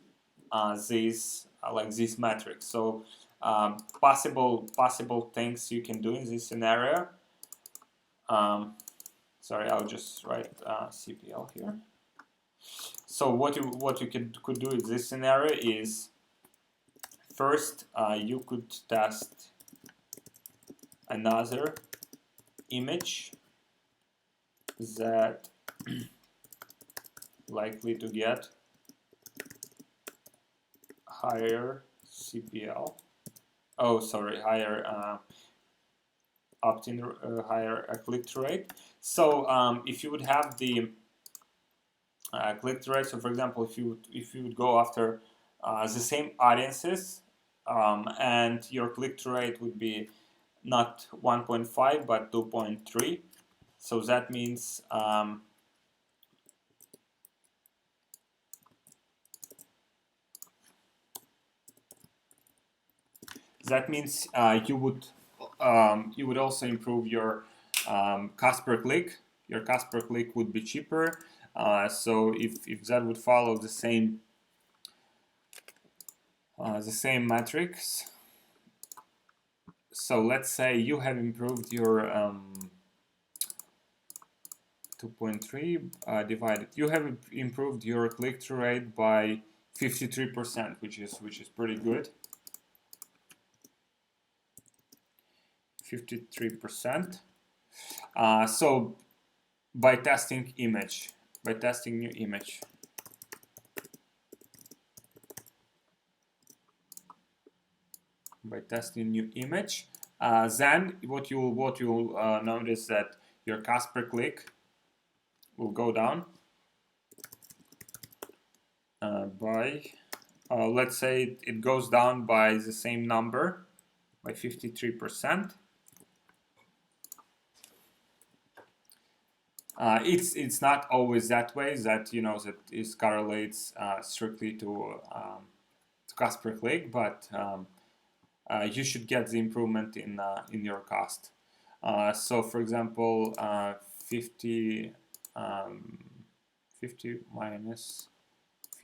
A: these these metrics. So possible things you can do in this scenario. Sorry, I'll just write CPL here. So what you could do in this scenario is, first you could test another image that likely to get higher CPL. Oh, sorry, higher opt-in, higher click-through rate. So if you would have the click-through rate, so for example, if you would go after the same audiences, and your click-through rate would be not 1.5 but 2.3. So that means you would also improve your cost per click. Your cost per click would be cheaper. So if that would follow the same metrics. So let's say you have improved your 2.3 divided. You have improved your click-through rate by 53%, which is pretty good. 53%. So by testing new image, by testing new image, then what you'll notice that your cost per click will go down by let's say it goes down by the same number, by 53%. It's not always that way, that that it correlates strictly to cost per click, but you should get the improvement in your cost. So for example, 50 minus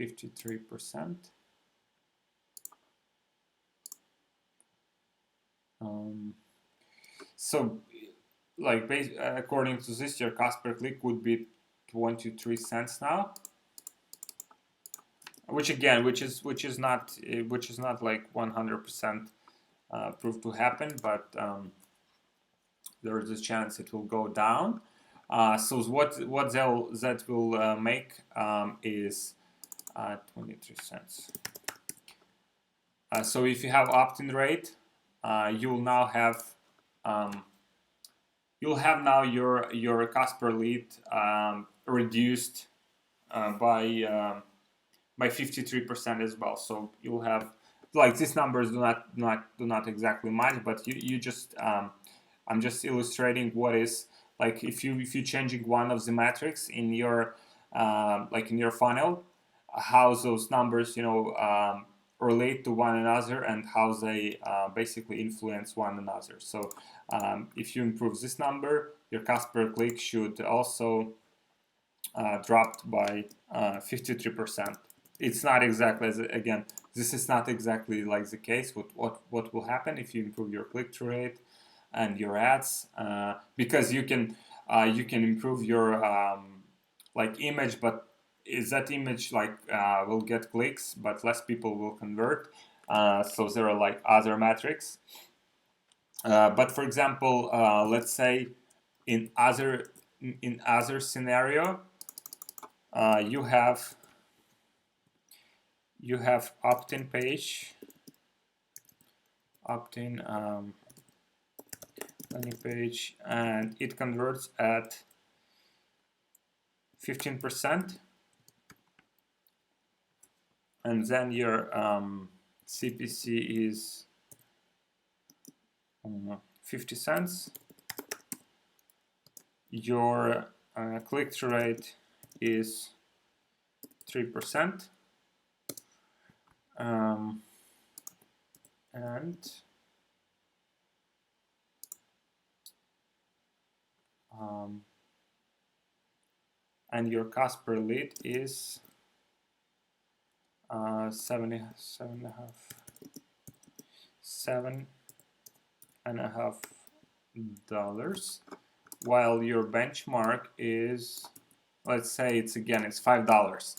A: 53%. So like according to this, your cost per click would be 23 cents now, which again, which is not like 100% proved to happen, but there is a chance it will go down. So what that will make is 23 cents. So if you have opt-in rate, you'll now have now your cost per lead reduced by 53% as well. So you'll have, like, these numbers do not exactly match, but you just I'm just illustrating what is, like, if you're changing one of the metrics in your like in your funnel, how those numbers relate to one another and how they basically influence one another. So if you improve this number, your cost per click should also dropped by 53%. It's not exactly, again, this is not exactly like the case with what will happen if you improve your click-through rate and your ads, because you can improve your like image, but is that image like will get clicks but less people will convert. So there are like other metrics, but for example, let's say in other scenario, you have opt-in page, opt-in landing page, and it converts at 15%, and then your CPC is 50 cents. Your click-through rate is 3%, and your cost per lead is $7.5, while your benchmark is, let's say it's $5.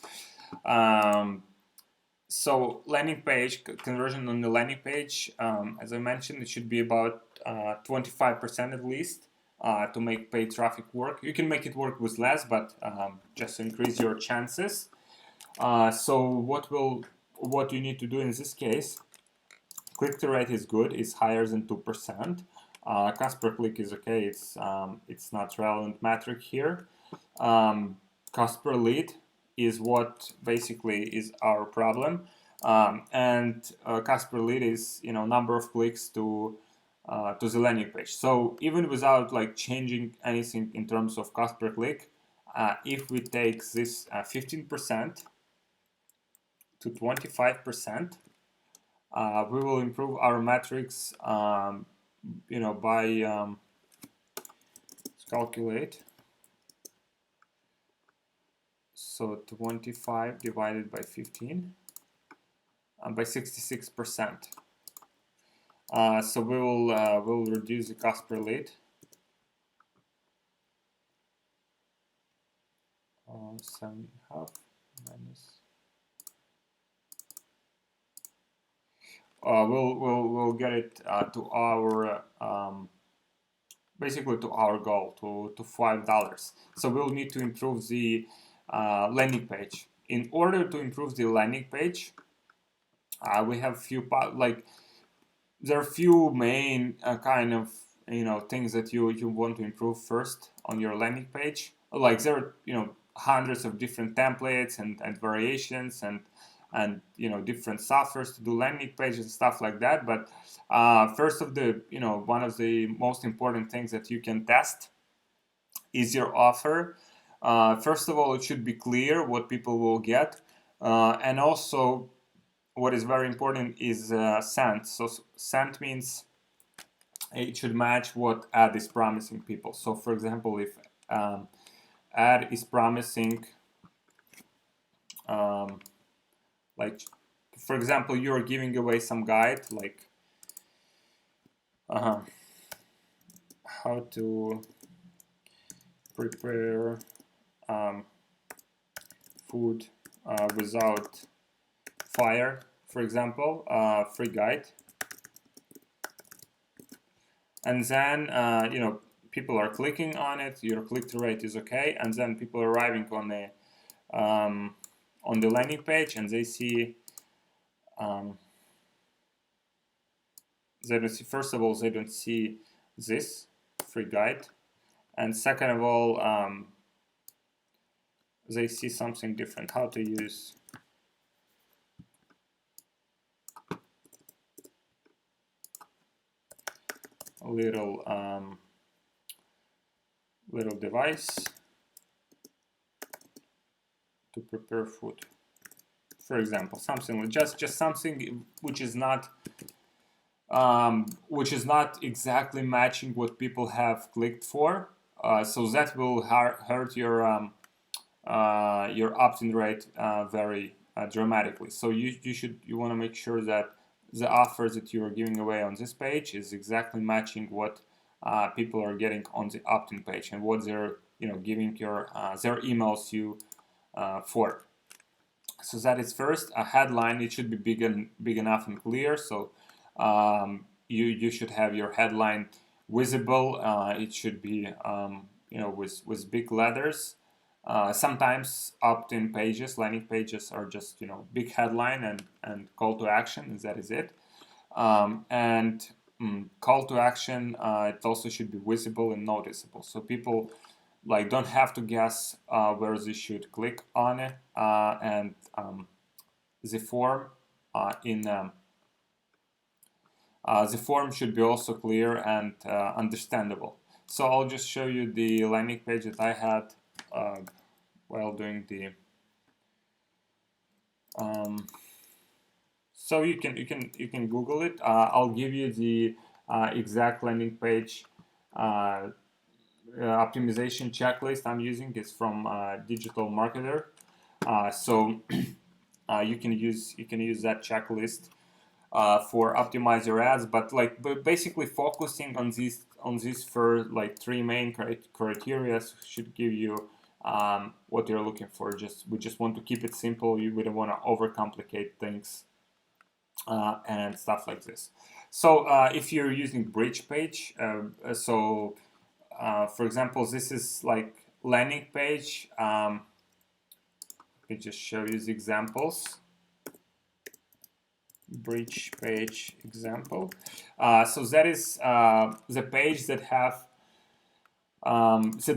A: So landing page conversion on the landing page, as I mentioned, it should be about 25% at least to make paid traffic work. You can make it work with less, but just to increase your chances. So what you need to do in this case, click-through rate is good, it's higher than 2%. Cost per click is okay, it's not relevant metric here. Cost per lead is what basically is our problem, and cost per lead is number of clicks to the landing page. So even without like changing anything in terms of cost per click, if we take this 15% to 25%, we will improve our metrics, by let's calculate. So 25 divided by 15 by 66%. So we will reduce the cost per lead. 7.5 minus. We'll get it to our basically to our goal, to $5. So we'll need to improve the landing page. In order to improve the landing page, we have there are few main kind of things that you want to improve first on your landing page. Like there are hundreds of different templates and variations and different softwares to do landing pages and stuff like that. But first of the one of the most important things that you can test is your offer. First of all, it should be clear what people will get, and also what is very important is scent. So scent means it should match what ad is promising people. So for example, if ad is promising like, for example, you're giving away some guide, like how to prepare food without fire, for example, free guide. And then people are clicking on it, your click-through rate is okay, and then people are arriving on the landing page, and they see first of all, they don't see this free guide, and second of all, they see something different, how to use a little device to prepare food, for example, something just something which is not exactly matching what people have clicked for, so that will hurt your opt-in rate very dramatically. So you want to make sure that the offer that you are giving away on this page is exactly matching what people are getting on the opt-in page and what they're giving their emails you for. So that is first. A headline, it should be big enough and clear. So you should have your headline visible. It should be with big letters. Sometimes opt-in pages, landing pages, are just big headline and call to action, and that is it. Call to action, it also should be visible and noticeable, so people don't have to guess where they should click on it. And the form the form should be also clear and understandable. So I'll just show you the landing page that I had while doing the so you can Google it. I'll give you the exact landing page optimization checklist I'm using. It's from Digital Marketer. So you can use that checklist for optimize your ads, but basically focusing on these for three main criteria should give you what you're looking for. We just want to keep it simple. We don't want to overcomplicate things and stuff like this. So if you're using bridge page, for example, this is landing page. Let me just show you the examples. Bridge page example. So that is the page that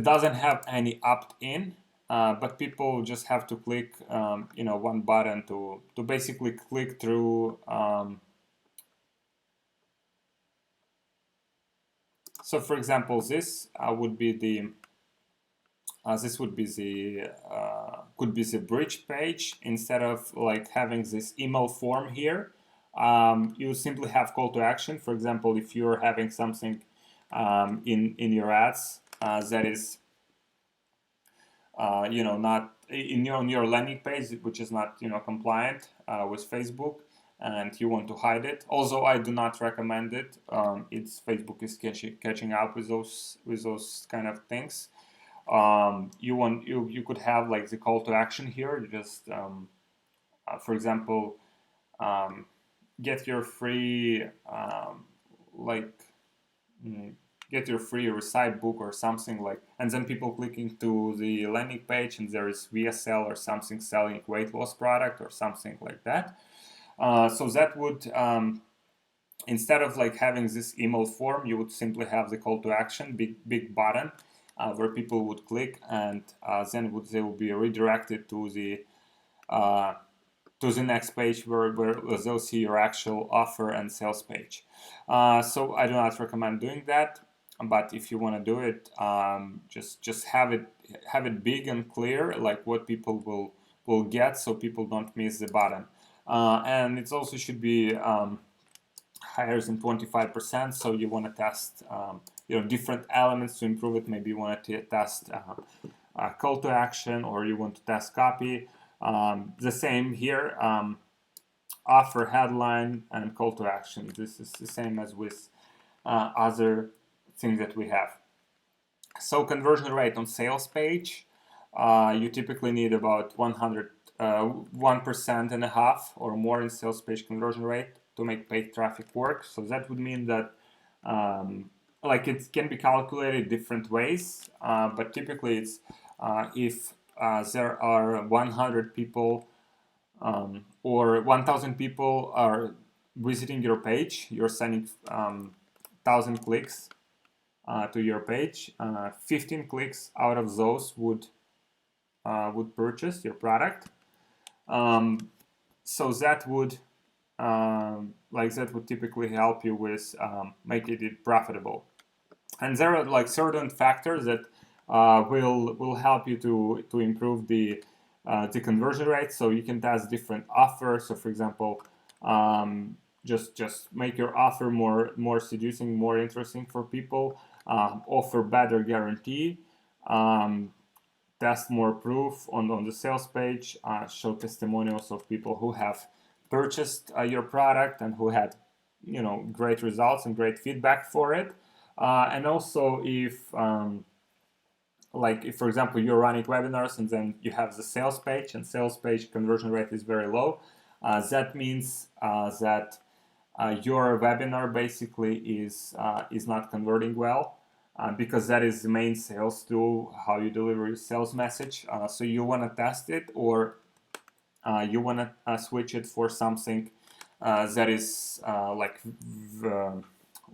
A: doesn't have any opt-in, but people just have to click one button to basically click through. So for example, this would be the could be the bridge page. Instead of having this email form here, you simply have call to action. For example, if you're having something in your ads that is not on your landing page, which is not compliant with Facebook, and you want to hide it. Although I do not recommend it. Facebook is catching up with those kind of things. You could have the call to action here. You just for example, get your free get your free recite book or something, and then people clicking to the landing page, and there is VSL or something selling weight loss product or something like that. So that would instead of having this email form, you would simply have the call to action, big button where people would click, and then they will be redirected to the next page where they'll see your actual offer and sales page. So I do not recommend doing that, but if you want to do it, just have it big and clear, what people will get, so people don't miss the button. And it also should be higher than 25%. So you want to test different elements to improve it. Maybe you want to test call to action, or you want to test copy. The same here, offer, headline, and call to action. This is the same as with other thing that we have. So conversion rate on sales page, you typically need about 1.5% or more in sales page conversion rate to make paid traffic work. So that would mean that like it can be calculated different ways, but typically it's if there are 100 people or 1,000 people are visiting your page, you're sending 1,000 clicks to your page. 15 clicks out of those would purchase your product. So that would typically help you with making it profitable. And there are like certain factors that will help you to improve the conversion rate. So you can test different offers. So for example, just make your offer more seducing, more interesting for people. Offer better guarantee. Test more proof on the sales page. Show testimonials of people who have purchased your product and who had great results and great feedback for it. And also if for example you're running webinars and then you have the sales page and sales page conversion rate is very low, that means that your webinar basically is not converting well, because that is the main sales tool, how you deliver your sales message. So you want to test it, or you want to switch it for something that is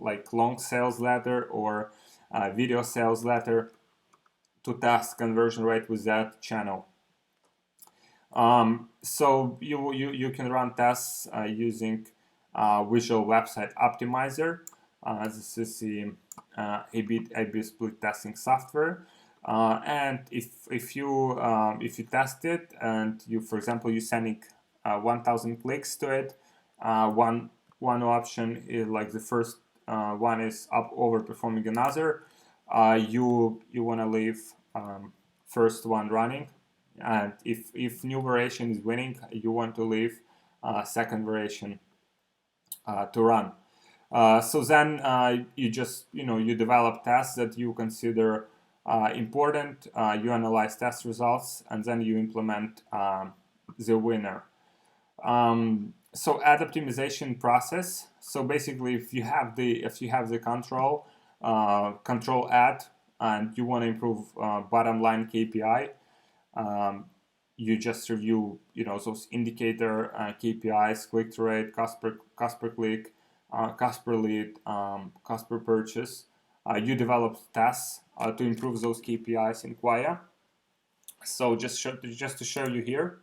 A: like long sales letter or video sales letter to test conversion rate with that channel. So you can run tests using Visual Website Optimizer. This is the A/B split testing software. And if you test it and you, for example, you're sending 1,000 clicks to it, one option is like the first one is overperforming another. You want to leave first one running, and if new variation is winning, you want to leave second variation to run. So then you just you develop tests that you consider important. You analyze test results, and then you implement the winner. So ad optimization process. So basically, if you have the control ad and you want to improve bottom line KPI, you just review those indicator KPIs: click through rate, cost per click, cost per lead, cost per purchase. You develop tests to improve those KPIs in Quaya. So just to show you here.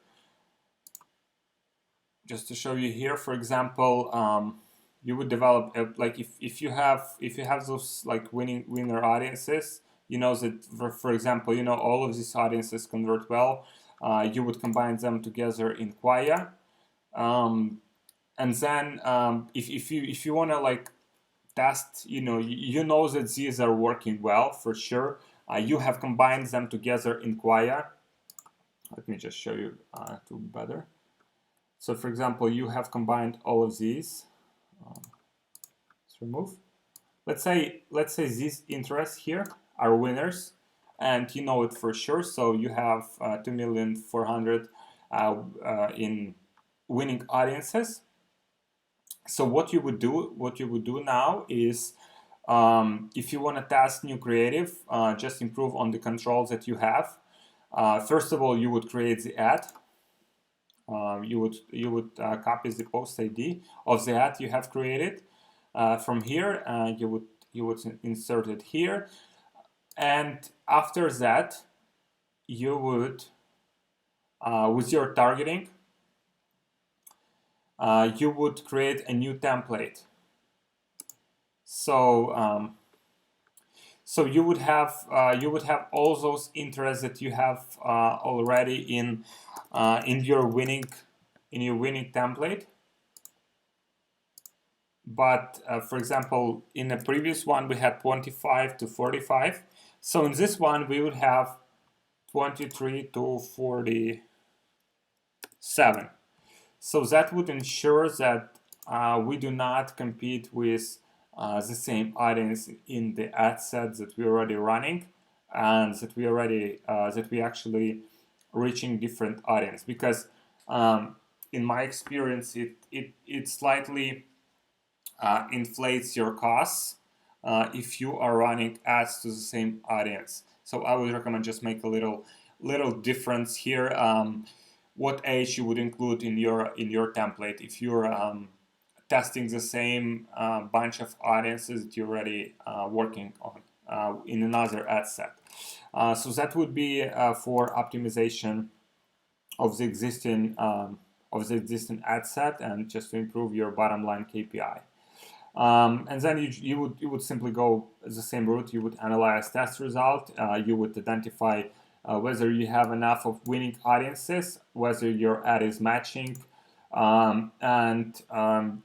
A: For example, you would develop like if you have those like winner audiences, that for example, all of these audiences convert well. You would combine them together in Quaya, and then if you want to like test, you know that these are working well for sure. You have combined them together in Quaya. Let me just show you to better. So for example, you have combined all of these. Let's remove. Let's say these interests here are winners, and you know it for sure. So you have 2,400,000 in winning audiences. So what you would do now is, if you want to test new creative, just improve on the controls that you have. First of all, you would create the ad. You would copy the post ID of the ad you have created from here. You would insert it here, and after that, you would with your targeting, you would create a new template. So so you would have all those interests that you have already in your winning template. But for example, in the previous one we had 25 to 45. So in this one we would have 23 to 47. So that would ensure that we do not compete with the same audience in the ad set that we're already running, and that we actually reaching different audience. Because in my experience, it slightly inflates your costs if you are running ads to the same audience. So I would recommend just make a little difference here. What age you would include in your template if you're testing the same bunch of audiences that you're already working on in another ad set. So that would be for optimization of the existing ad set, and just to improve your bottom line KPI. And then you would simply go the same route. You would analyze test result. You would identify whether you have enough of winning audiences, whether your ad is matching, and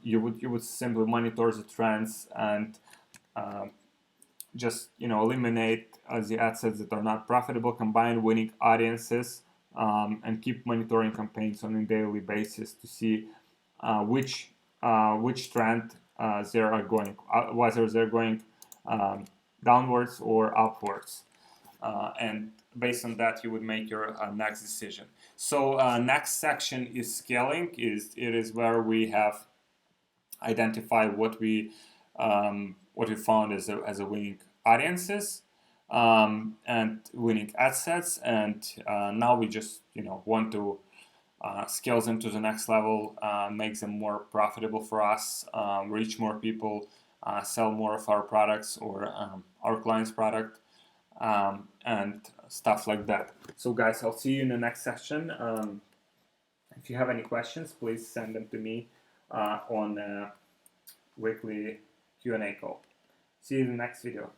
A: you would simply monitor the trends and just eliminate the ad sets that are not profitable, combine winning audiences, and keep monitoring campaigns on a daily basis to see which trend they are going, whether they're going downwards or upwards, and based on that you would make your next decision. So next section is scaling. It is where we have identified what we found as a winning audiences and winning ad sets, and now we just want to scale them to the next level, make them more profitable for us, reach more people, sell more of our products or our clients' product, and stuff like that. So guys, I'll see you in the next session. If you have any questions, please send them to me on weekly Q&A call. See you in the next video.